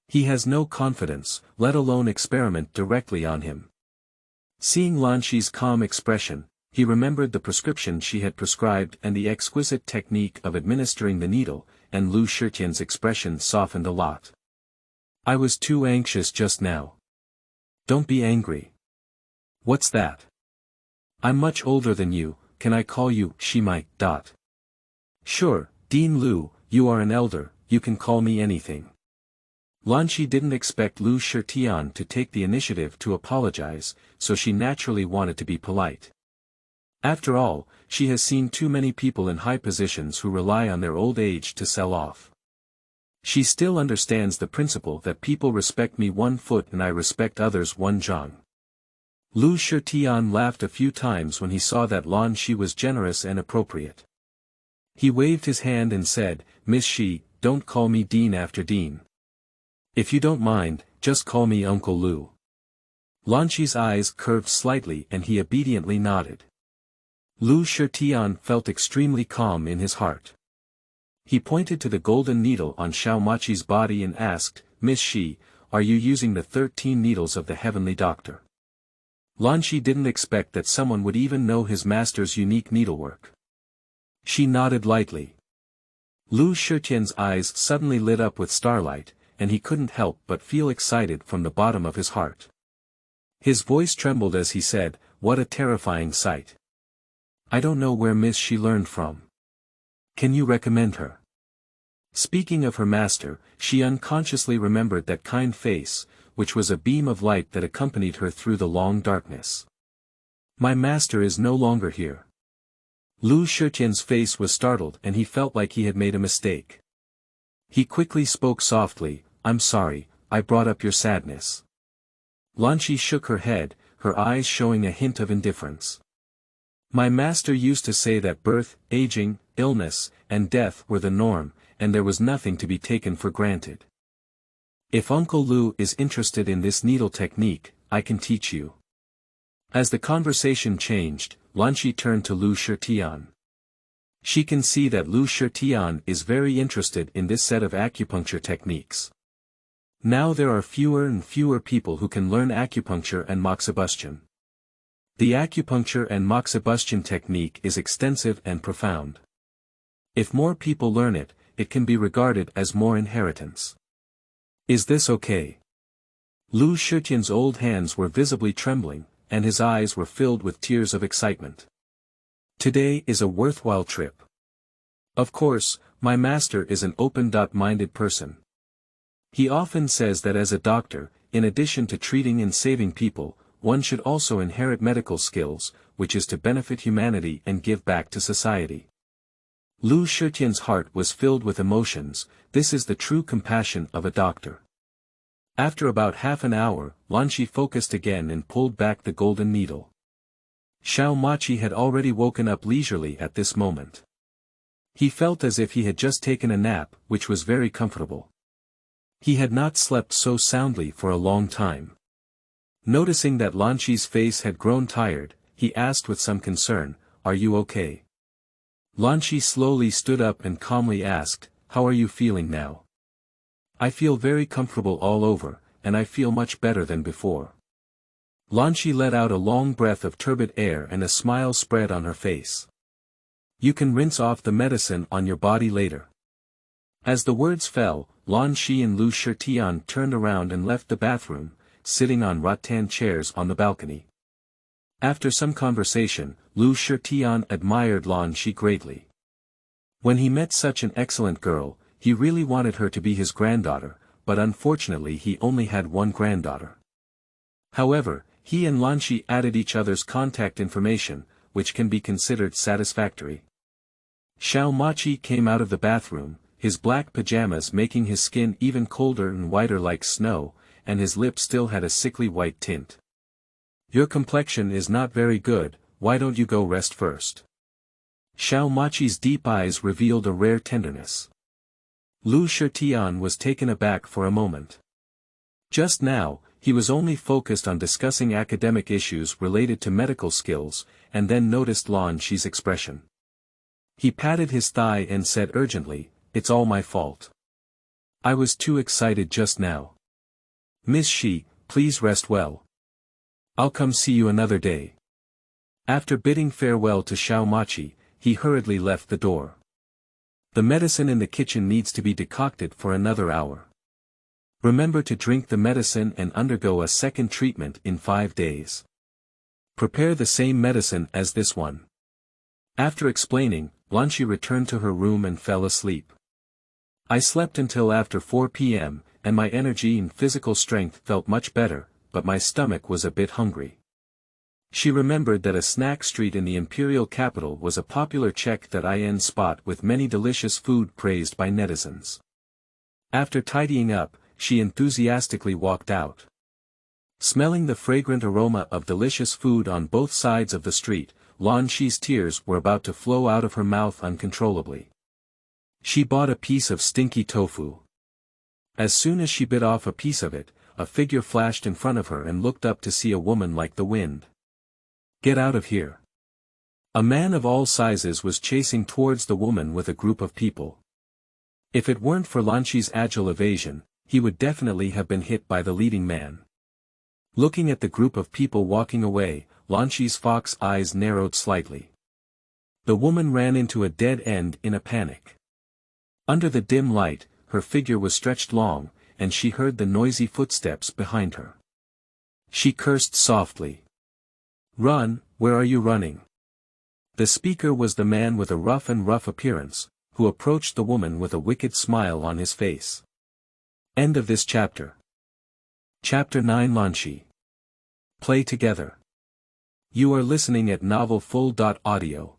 He has no confidence, let alone experiment directly on him. Seeing Lanxi's calm expression, he remembered the prescription she had prescribed and the exquisite technique of administering the needle, and Lu Shitian's expression softened a lot. I was too anxious just now. Don't be angry. What's that? I'm much older than you, can I call you Shimai? Sure, Dean Lu, you are an elder, you can call me anything. Lanxi didn't expect Lu Shitian to take the initiative to apologize, so she naturally wanted to be polite. After all, she has seen too many people in high positions who rely on their old age to sell off. She still understands the principle that people respect me 1 foot and I respect others 1 zhang. Lu Shitian laughed a few times when he saw that Lanxi was generous and appropriate. He waved his hand and said, Miss Shi, don't call me Dean after Dean. If you don't mind, just call me Uncle Lu. Lanxi's eyes curved slightly and he obediently nodded. Lu Shitian felt extremely calm in his heart. He pointed to the golden needle on Xiao body and asked, Miss Shi, are you using the 13 needles of the heavenly doctor? Lanxi didn't expect that someone would even know his master's unique needlework. She nodded lightly. Lu Shitian's eyes suddenly lit up with starlight, and he couldn't help but feel excited from the bottom of his heart. His voice trembled as he said, what a terrifying sight. I don't know where Miss Shi learned from. Can you recommend her? Speaking of her master, she unconsciously remembered that kind face, which was a beam of light that accompanied her through the long darkness. My master is no longer here. Lu Shitian's face was startled and he felt like he had made a mistake. He quickly spoke softly, I'm sorry, I brought up your sadness. Lanxi shook her head, her eyes showing a hint of indifference. My master used to say that birth, aging, illness, and death were the norm, and there was nothing to be taken for granted. If Uncle Lu is interested in this needle technique, I can teach you. As the conversation changed, Lanxi turned to Lu Shitian. She can see that Lu Shitian is very interested in this set of acupuncture techniques. Now there are fewer and fewer people who can learn acupuncture and moxibustion. The acupuncture and moxibustion technique is extensive and profound. If more people learn it, it can be regarded as more inheritance. Is this okay? Lu Shitian's old hands were visibly trembling, and his eyes were filled with tears of excitement. Today is a worthwhile trip. Of course, my master is an open-minded person. He often says that as a doctor, in addition to treating and saving people, one should also inherit medical skills, which is to benefit humanity and give back to society. Lu Shitian's heart was filled with emotions, this is the true compassion of a doctor. After about half an hour, Lanxi focused again and pulled back the golden needle. Xiao had already woken up leisurely at this moment. He felt as if he had just taken a nap, which was very comfortable. He had not slept so soundly for a long time. Noticing that Lanxi's face had grown tired, he asked with some concern, Are you okay? Lanxi slowly stood up and calmly asked, How are you feeling now? I feel very comfortable all over, and I feel much better than before. Lanxi let out a long breath of turbid air and a smile spread on her face. You can rinse off the medicine on your body later. As the words fell, Lanxi and Lu Shitian turned around and left the bathroom, sitting on rattan chairs on the balcony. After some conversation, Lu Shitian admired Lanxi greatly. When he met such an excellent girl, he really wanted her to be his granddaughter, but unfortunately he only had one granddaughter. However, he and Lanxi added each other's contact information, which can be considered satisfactory. Xiao came out of the bathroom, his black pajamas making his skin even colder and whiter like snow, and his lips still had a sickly white tint. Your complexion is not very good, why don't you go rest first? Xiao Maqi's deep eyes revealed a rare tenderness. Lu Shitian was taken aback for a moment. Just now, he was only focused on discussing academic issues related to medical skills, and then noticed Lanxi's expression. He patted his thigh and said urgently, "It's all my fault. I was too excited just now. Miss Shi, please rest well. I'll come see you another day." After bidding farewell to Xiao Maqi, he hurriedly left the door. The medicine in the kitchen needs to be decocted for another hour. Remember to drink the medicine and undergo a second treatment in 5 days. Prepare the same medicine as this one. After explaining, Lanxi returned to her room and fell asleep. I slept until after 4 p.m., and my energy and physical strength felt much better, but my stomach was a bit hungry. She remembered that a snack street in the Imperial Capital was a popular check.in spot with many delicious food praised by netizens. After tidying up, she enthusiastically walked out. Smelling the fragrant aroma of delicious food on both sides of the street, Lanxi's tears were about to flow out of her mouth uncontrollably. She bought a piece of stinky tofu. As soon as she bit off a piece of it, a figure flashed in front of her and looked up to see a woman like the wind. "Get out of here." A man of all sizes was chasing towards the woman with a group of people. If it weren't for Lanxi's agile evasion, he would definitely have been hit by the leading man. Looking at the group of people walking away, Lanxi's fox eyes narrowed slightly. The woman ran into a dead end in a panic. Under the dim light, her figure was stretched long, and she heard the noisy footsteps behind her. She cursed softly. "Run, where are you running?" The speaker was the man with a rough appearance, who approached the woman with a wicked smile on his face. End of this chapter. Chapter 9 Lanxi. Play together. You are listening at novelfull.audio.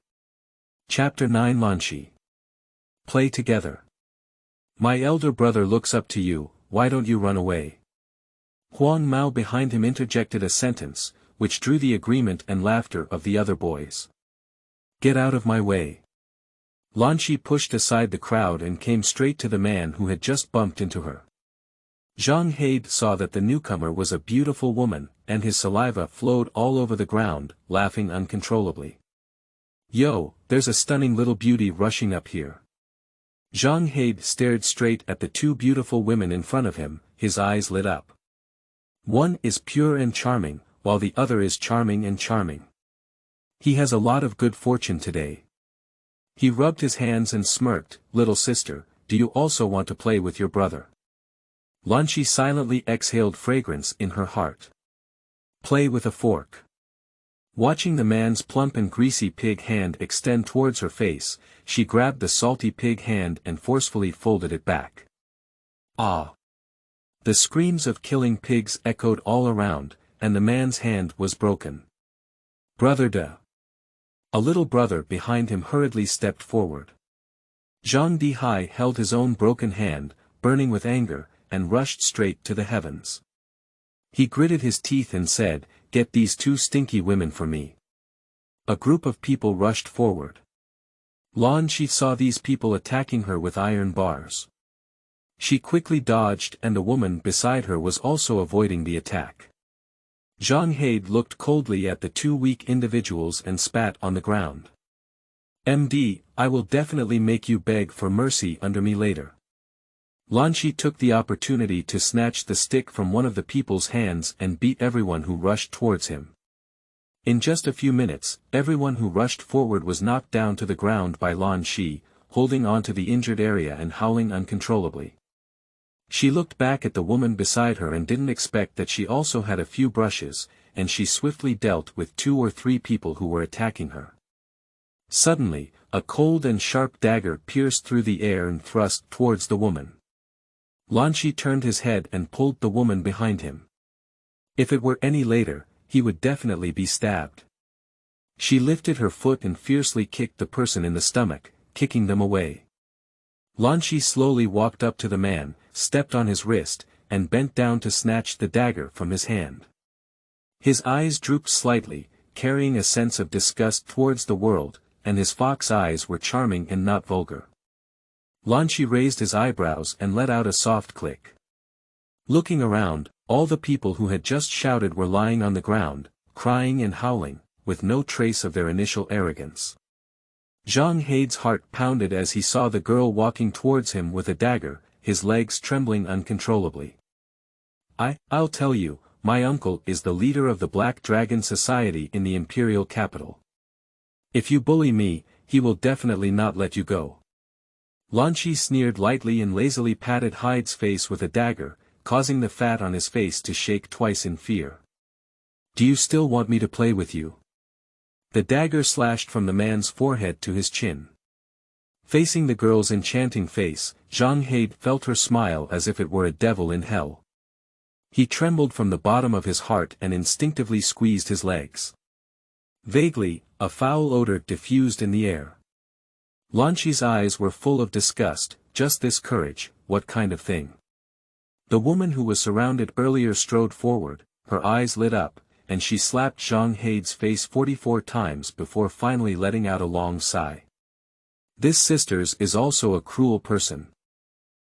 Chapter 9 Lanxi. Play together. My elder brother looks up to you, why don't you run away? Huang Mao behind him interjected a sentence, which drew the agreement and laughter of the other boys. Get out of my way. Lanxi pushed aside the crowd and came straight to the man who had just bumped into her. Zhang Haid saw that the newcomer was a beautiful woman, and his saliva flowed all over the ground, laughing uncontrollably. Yo, there's a stunning little beauty rushing up here. Zhang Haid stared straight at the two beautiful women in front of him, his eyes lit up. One is pure and charming, while the other is charming and charming. He has a lot of good fortune today. He rubbed his hands and smirked, "Little sister, do you also want to play with your brother?" Lanxi silently exhaled fragrance in her heart. Play with a fork. Watching the man's plump and greasy pig hand extend towards her face, she grabbed the salty pig hand and forcefully folded it back. Ah! The screams of killing pigs echoed all around, and the man's hand was broken. Brother de. A little brother behind him hurriedly stepped forward. Zhang Dihai held his own broken hand, burning with anger, and rushed straight to the heavens. He gritted his teeth and said, "Get these two stinky women for me." A group of people rushed forward. Lanxi saw these people attacking her with iron bars. She quickly dodged and the woman beside her was also avoiding the attack. Zhang Haid looked coldly at the two weak individuals and spat on the ground. "MD, I will definitely make you beg for mercy under me later." Lanxi took the opportunity to snatch the stick from one of the people's hands and beat everyone who rushed towards him. In just a few minutes, everyone who rushed forward was knocked down to the ground by Lanxi, holding on to the injured area and howling uncontrollably. She looked back at the woman beside her and didn't expect that she also had a few brushes, and she swiftly dealt with 2 or 3 people who were attacking her. Suddenly, a cold and sharp dagger pierced through the air and thrust towards the woman. Lanxi turned his head and pulled the woman behind him. If it were any later, he would definitely be stabbed. She lifted her foot and fiercely kicked the person in the stomach, kicking them away. Lanxi slowly walked up to the man, stepped on his wrist, and bent down to snatch the dagger from his hand. His eyes drooped slightly, carrying a sense of disgust towards the world, and his fox eyes were charming and not vulgar. Lanxi raised his eyebrows and let out a soft click. Looking around, all the people who had just shouted were lying on the ground, crying and howling, with no trace of their initial arrogance. Zhang Hei's heart pounded as he saw the girl walking towards him with a dagger, his legs trembling uncontrollably. I'll tell you, my uncle is the leader of the Black Dragon Society in the Imperial Capital. If you bully me, he will definitely not let you go. Lanxi sneered lightly and lazily patted Hyde's face with a dagger, causing the fat on his face to shake twice in fear. Do you still want me to play with you? The dagger slashed from the man's forehead to his chin. Facing the girl's enchanting face, Zhang He felt her smile as if it were a devil in hell. He trembled from the bottom of his heart and instinctively squeezed his legs. Vaguely, a foul odor diffused in the air. Lanxi's eyes were full of disgust. Just this courage, what kind of thing? The woman who was surrounded earlier strode forward, her eyes lit up, and she slapped Zhang Hei's face 44 times before finally letting out a long sigh. This sisters is also a cruel person.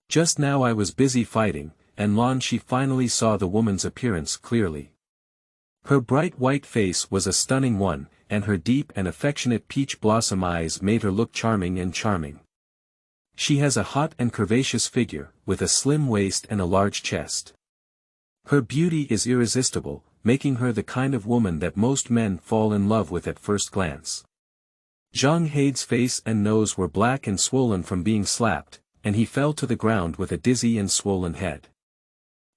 Just now I was busy fighting, and Lanxi finally saw the woman's appearance clearly. Her bright white face was a stunning one, and her deep and affectionate peach blossom eyes made her look charming and charming. She has a hot and curvaceous figure, with a slim waist and a large chest. Her beauty is irresistible, making her the kind of woman that most men fall in love with at first glance. Zhang Hei's face and nose were black and swollen from being slapped, and he fell to the ground with a dizzy and swollen head.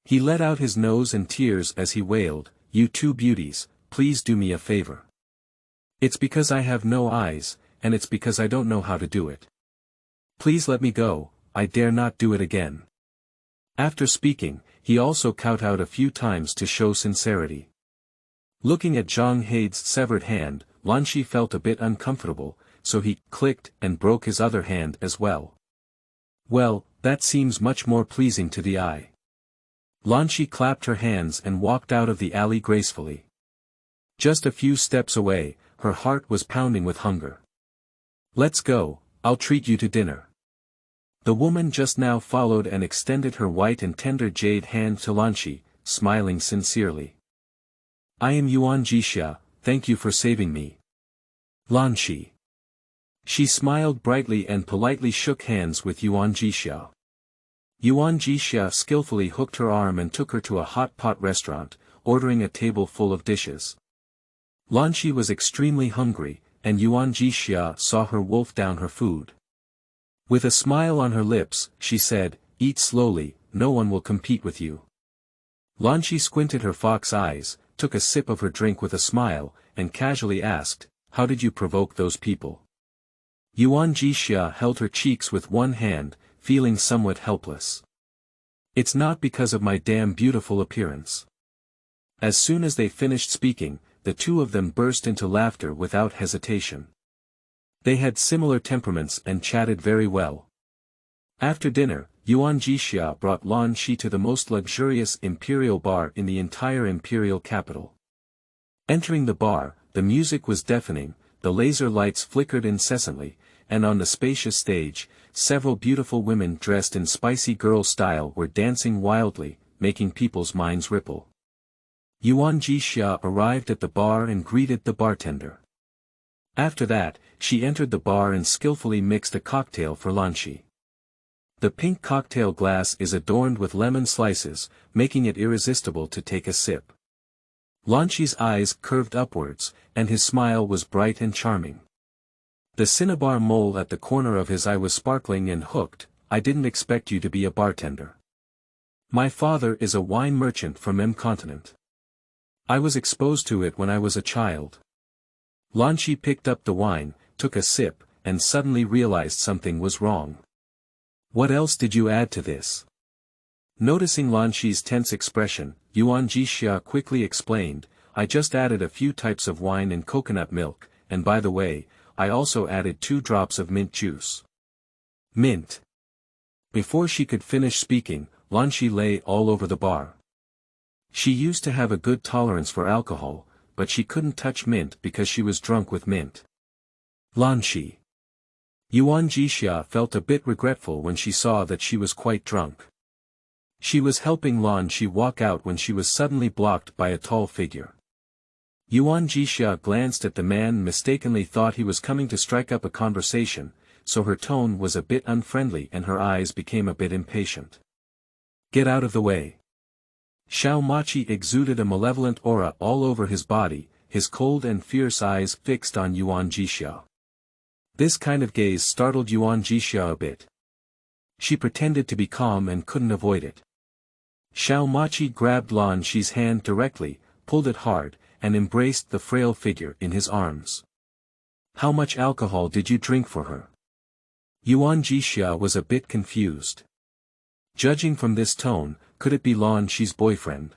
He let out his nose and tears as he wailed, "You two beauties, please do me a favor. It's because I have no eyes, and it's because I don't know how to do it. Please let me go, I dare not do it again." After speaking, he also kowtowed a few times to show sincerity. Looking at Zhang Hei's severed hand, Lanxi felt a bit uncomfortable, so he clicked and broke his other hand as well. Well, that seems much more pleasing to the eye. Lanxi clapped her hands and walked out of the alley gracefully. Just a few steps away, her heart was pounding with hunger. "Let's go, I'll treat you to dinner." The woman just now followed and extended her white and tender jade hand to Lanxi, smiling sincerely. "I am Yuan Jixia, thank you for saving me." Lanxi. She smiled brightly and politely shook hands with Yuan Jixia. Yuan Jixia skillfully hooked her arm and took her to a hot pot restaurant, ordering a table full of dishes. Lanxi was extremely hungry, and Yuan Jixia saw her wolf down her food. With a smile on her lips, she said, "Eat slowly, no one will compete with you." Lanxi squinted her fox eyes, took a sip of her drink with a smile, and casually asked, "How did you provoke those people?" Yuan Jixia held her cheeks with one hand, feeling somewhat helpless. "It's not because of my damn beautiful appearance." As soon as they finished speaking, the two of them burst into laughter without hesitation. They had similar temperaments and chatted very well. After dinner, Yuan Jixia brought Lanxi to the most luxurious imperial bar in the entire imperial capital. Entering the bar, the music was deafening, the laser lights flickered incessantly, and on the spacious stage, several beautiful women dressed in spicy girl style were dancing wildly, making people's minds ripple. Yuan Jixia arrived at the bar and greeted the bartender. After that, she entered the bar and skillfully mixed a cocktail for Lanxi. The pink cocktail glass is adorned with lemon slices, making it irresistible to take a sip. Lanxi's eyes curved upwards, and his smile was bright and charming. The cinnabar mole at the corner of his eye was sparkling and hooked. "I didn't expect you to be a bartender. My father is a wine merchant from M-continent. I was exposed to it when I was a child." Lanxi picked up the wine, took a sip, and suddenly realized something was wrong. "What else did you add to this?" Noticing Lanxi's tense expression, Yuan Jixia quickly explained, "I just added a few types of wine and coconut milk, and by the way, I also added 2 drops of mint juice." Mint. Before she could finish speaking, Lanxi lay all over the bar. She used to have a good tolerance for alcohol, but she couldn't touch mint because she was drunk with mint. Lanxi. Yuan Jixia felt a bit regretful when she saw that she was quite drunk. She was helping Lanxi walk out when she was suddenly blocked by a tall figure. Yuan Jixia glanced at the man and mistakenly thought he was coming to strike up a conversation, so her tone was a bit unfriendly and her eyes became a bit impatient. Get out of the way. Xiao Machi exuded a malevolent aura all over his body, his cold and fierce eyes fixed on Yuan Jixia. This kind of gaze startled Yuan Jixia a bit. She pretended to be calm and couldn't avoid it. Xiao Machi grabbed Lanxi's hand directly, pulled it hard, and embraced the frail figure in his arms. How much alcohol did you drink for her? Yuan Jixia was a bit confused. Judging from this tone, could it be Lanxi's boyfriend?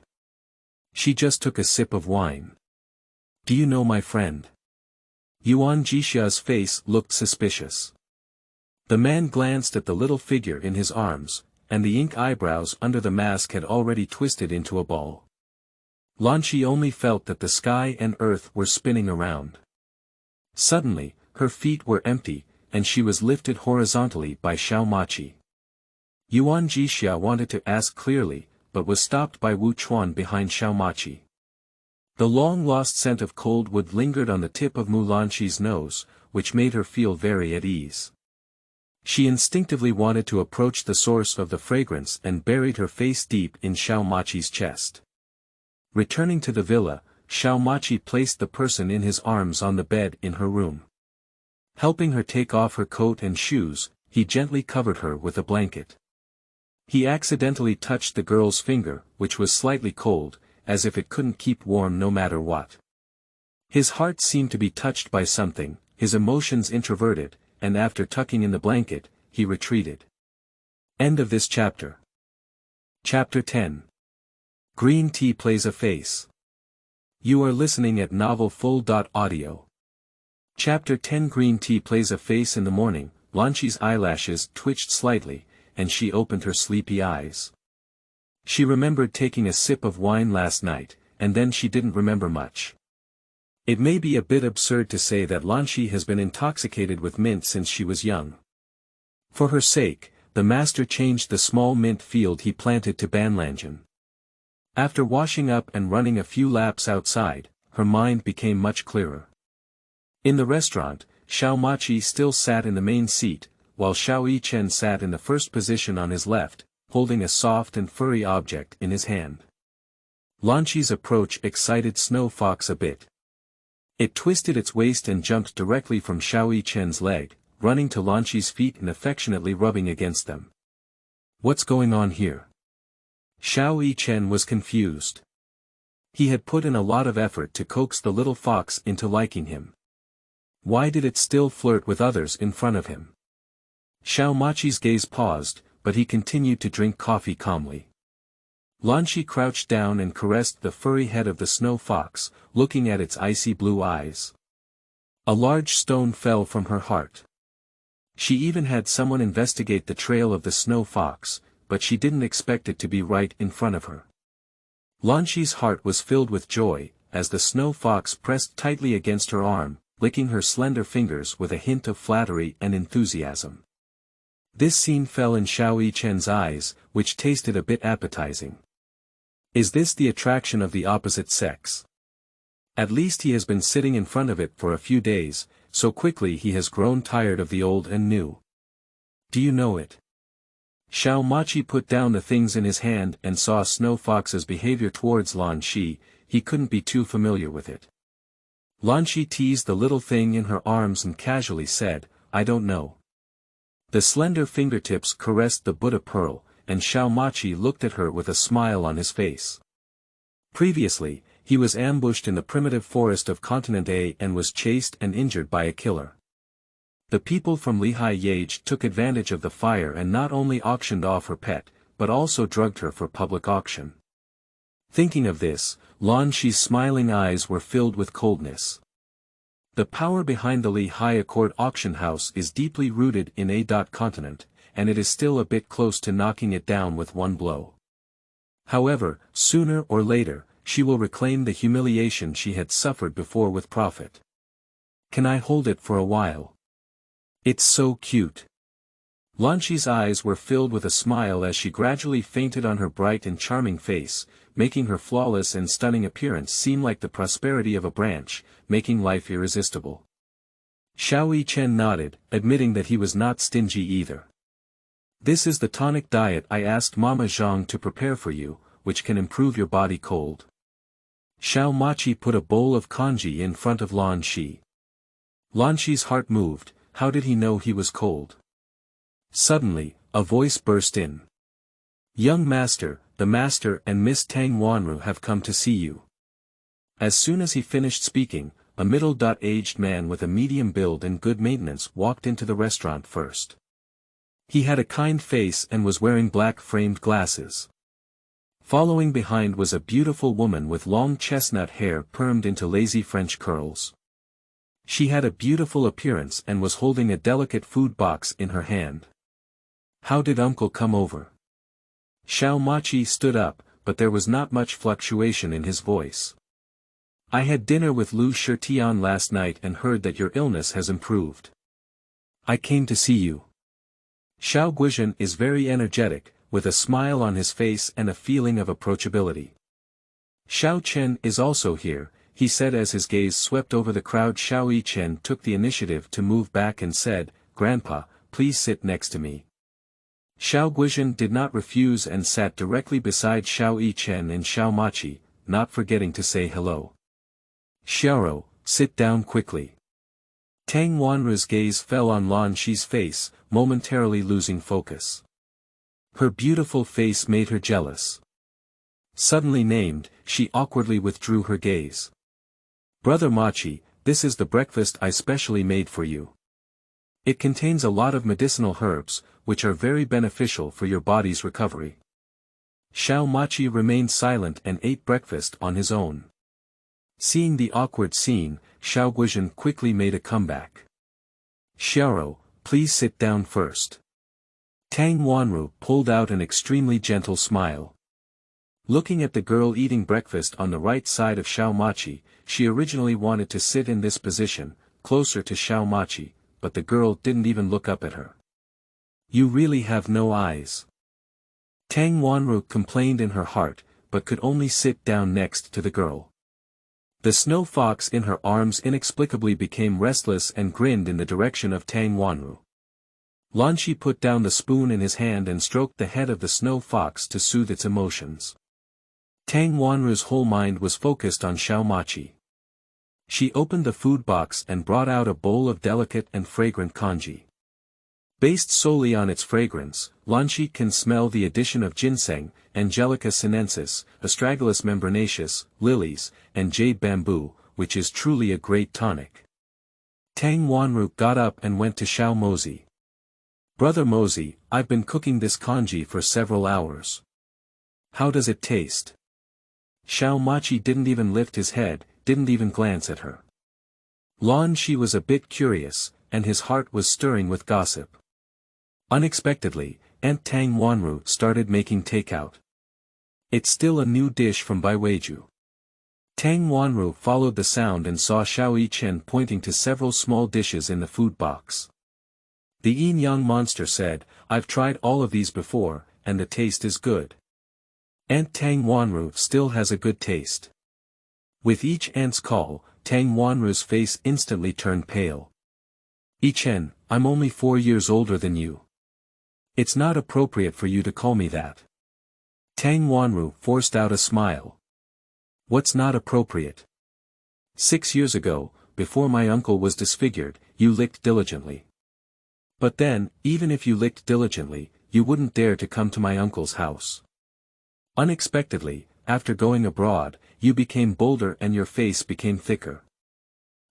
She just took a sip of wine. Do you know my friend? Yuan Jixia's face looked suspicious. The man glanced at the little figure in his arms, and the ink eyebrows under the mask had already twisted into a ball. Lanxi only felt that the sky and earth were spinning around. Suddenly, her feet were empty, and she was lifted horizontally by Xiao Machi. Yuan Jixia wanted to ask clearly, but was stopped by Wu Chuan behind Xiao Machi. The long-lost scent of cold wood lingered on the tip of Mu Lanxi's nose, which made her feel very at ease. She instinctively wanted to approach the source of the fragrance and buried her face deep in Xiao Machi's chest. Returning to the villa, Xiao Machi placed the person in his arms on the bed in her room. Helping her take off her coat and shoes, he gently covered her with a blanket. He accidentally touched the girl's finger, which was slightly cold, as if it couldn't keep warm no matter what. His heart seemed to be touched by something, his emotions introverted, and after tucking in the blanket, he retreated. End of this chapter. Chapter 10. Green tea plays a face. You are listening at novelfull.audio. Chapter 10. Green tea plays a face. In the morning, Lanxi's eyelashes twitched slightly, and she opened her sleepy eyes. She remembered taking a sip of wine last night, and then she didn't remember much. It may be a bit absurd to say that Lanxi has been intoxicated with mint since she was young. For her sake, the master changed the small mint field he planted to Banlangen. After washing up and running a few laps outside, her mind became much clearer. In the restaurant, Xiao Machi still sat in the main seat, while Xiao Yichen sat in the first position on his left, holding a soft and furry object in his hand. Lanxi's approach excited Snow Fox a bit. It twisted its waist and jumped directly from Xiao Yichen's leg, running to Lanxi's feet and affectionately rubbing against them. What's going on here? Xiao Yichen was confused. He had put in a lot of effort to coax the little fox into liking him. Why did it still flirt with others in front of him? Xiao Machi's gaze paused, but he continued to drink coffee calmly. Lanxi crouched down and caressed the furry head of the snow fox, looking at its icy blue eyes. A large stone fell from her heart. She even had someone investigate the trail of the snow fox, but she didn't expect it to be right in front of her. Lanxi's heart was filled with joy, as the snow fox pressed tightly against her arm, licking her slender fingers with a hint of flattery and enthusiasm. This scene fell in Xiao Yichen's eyes, which tasted a bit appetizing. Is this the attraction of the opposite sex? At least he has been sitting in front of it for a few days, so quickly he has grown tired of the old and new. Do you know it? Xiao Machi put down the things in his hand and saw Snow Fox's behavior towards Lanxi. He couldn't be too familiar with it. Lanxi teased the little thing in her arms and casually said, I don't know. The slender fingertips caressed the Buddha pearl, and Xiao Machi looked at her with a smile on his face. Previously, he was ambushed in the primitive forest of Continent A and was chased and injured by a killer. The people from Lehigh Yage took advantage of the fire and not only auctioned off her pet, but also drugged her for public auction. Thinking of this, Lanxi's smiling eyes were filled with coldness. The power behind the Lehigh Accord auction house is deeply rooted in A. Continent, and it is still a bit close to knocking it down with one blow. However, sooner or later, she will reclaim the humiliation she had suffered before with profit. Can I hold it for a while? It's so cute. Lanxi's eyes were filled with a smile as she gradually fainted on her bright and charming face, making her flawless and stunning appearance seem like the prosperity of a branch, making life irresistible. Xiao Chen nodded, admitting that he was not stingy either. This is the tonic diet I asked Mama Zhang to prepare for you, which can improve your body cold. Xiao Machi put a bowl of congee in front of Lanxi. Lanxi's heart moved. How did he know he was cold? Suddenly, a voice burst in. Young master, the master and Miss Tang Wanru have come to see you. As soon as he finished speaking, a middle-aged man with a medium build and good maintenance walked into the restaurant first. He had a kind face and was wearing black-framed glasses. Following behind was a beautiful woman with long chestnut hair permed into lazy French curls. She had a beautiful appearance and was holding a delicate food box in her hand. How did uncle come over? Xiao Machi stood up, but there was not much fluctuation in his voice. I had dinner with Lu Shitian last night and heard that your illness has improved. I came to see you. Xiao Guizhen is very energetic, with a smile on his face and a feeling of approachability. Xiao Chen is also here, he said as his gaze swept over the crowd. Xiao Chen took the initiative to move back and said, Grandpa, please sit next to me. Xiao Guizhen did not refuse and sat directly beside Xiao Chen and Xiao Machi, not forgetting to say hello. Xiaoro, sit down quickly. Tang Wanru's gaze fell on Lanxi's face, momentarily losing focus. Her beautiful face made her jealous. Suddenly named, she awkwardly withdrew her gaze. Brother Machi, this is the breakfast I specially made for you. It contains a lot of medicinal herbs, which are very beneficial for your body's recovery. Xiao Machi remained silent and ate breakfast on his own. Seeing the awkward scene, Xiao Guizhen quickly made a comeback. Xiaoro, please sit down first. Tang Wanru pulled out an extremely gentle smile. Looking at the girl eating breakfast on the right side of Xiao Machi, she originally wanted to sit in this position, closer to Xiao Machi, but the girl didn't even look up at her. You really have no eyes. Tang Wanru complained in her heart, but could only sit down next to the girl. The snow fox in her arms inexplicably became restless and grinned in the direction of Tang Wanru. Lanxi put down the spoon in his hand and stroked the head of the snow fox to soothe its emotions. Tang Wanru's whole mind was focused on Xiao Machi. She opened the food box and brought out a bowl of delicate and fragrant congee. Based solely on its fragrance, Lanxi can smell the addition of ginseng, Angelica sinensis, Astragalus membranaceus, lilies, and jade bamboo, which is truly a great tonic. Tang Wanru got up and went to Xiao Mozi. Brother Mozi, I've been cooking this congee for several hours. How does it taste? Xiao Machi didn't even lift his head, didn't even glance at her. Lanxi was a bit curious, and his heart was stirring with gossip. Unexpectedly, Aunt Tang Wanru started making takeout. It's still a new dish from Baiweiju. Tang Wanru followed the sound and saw Xiao Chen pointing to several small dishes in the food box. The yin-yang monster said, I've tried all of these before, and the taste is good. Aunt Tang Wanru still has a good taste. With each aunt's call, Tang Wanru's face instantly turned pale. Chen, I'm only 4 years older than you. It's not appropriate for you to call me that. Tang Wanru forced out a smile. What's not appropriate? 6 years ago, before my uncle was disfigured, you licked diligently. But then, even if you licked diligently, you wouldn't dare to come to my uncle's house. Unexpectedly, after going abroad, you became bolder and your face became thicker.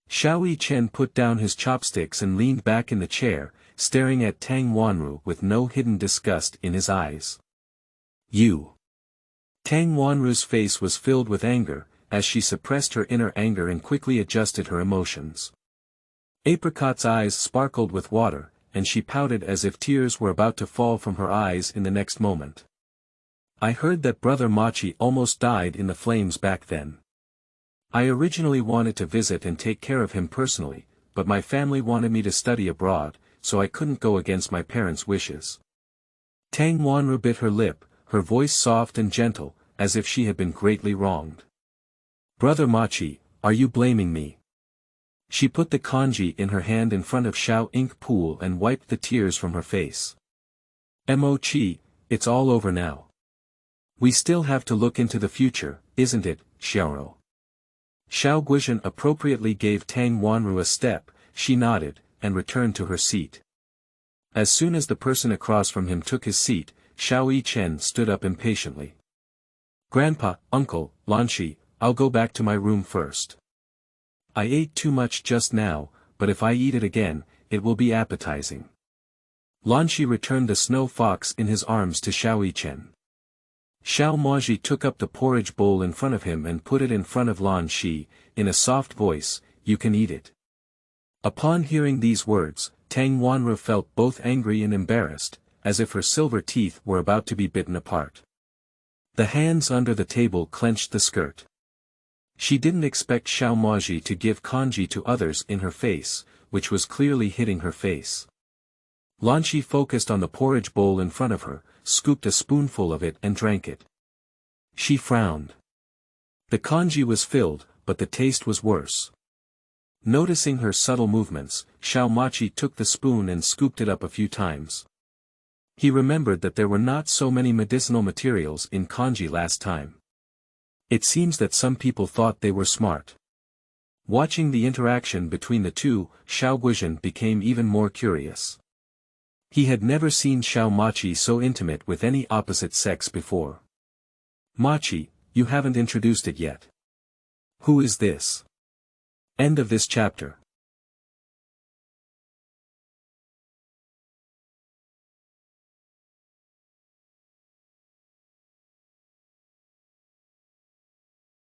Xiao Chen put down his chopsticks and leaned back in the chair, staring at Tang Wanru with no hidden disgust in his eyes. You. Tang Wanru's face was filled with anger, as she suppressed her inner anger and quickly adjusted her emotions. Apricot's eyes sparkled with water, and she pouted as if tears were about to fall from her eyes in the next moment. I heard that Brother Machi almost died in the flames back then. I originally wanted to visit and take care of him personally, but my family wanted me to study abroad, so I couldn't go against my parents' wishes. Tang Wanru bit her lip, her voice soft and gentle, as if she had been greatly wronged. Brother Machi, are you blaming me? She put the kanji in her hand in front of Xiao ink pool and wiped the tears from her face. Mochi, it's all over now. We still have to look into the future, isn't it, Xiaoro? Xiao Guizhen appropriately gave Tang Wanru a step, she nodded, and returned to her seat. As soon as the person across from him took his seat, Xiao Yichen stood up impatiently. Grandpa, Uncle, Lanxi, I'll go back to my room first. I ate too much just now, but if I eat it again, it will be appetizing. Lanxi returned the snow fox in his arms to Xiao Yichen. Xiao Maji took up the porridge bowl in front of him and put it in front of Lanxi, in a soft voice, you can eat it. Upon hearing these words, Tang Wanru felt both angry and embarrassed, as if her silver teeth were about to be bitten apart. The hands under the table clenched the skirt. She didn't expect Xiao Maji to give kanji to others in her face, which was clearly hitting her face. Lanxi focused on the porridge bowl in front of her, scooped a spoonful of it and drank it. She frowned. The kanji was filled, but the taste was worse. Noticing her subtle movements, Xiao Machi took the spoon and scooped it up a few times. He remembered that there were not so many medicinal materials in kanji last time. It seems that some people thought they were smart. Watching the interaction between the two, Xiao Guizhen became even more curious. He had never seen Xiao Machi so intimate with any opposite sex before. Machi, you haven't introduced it yet. Who is this? End of this chapter.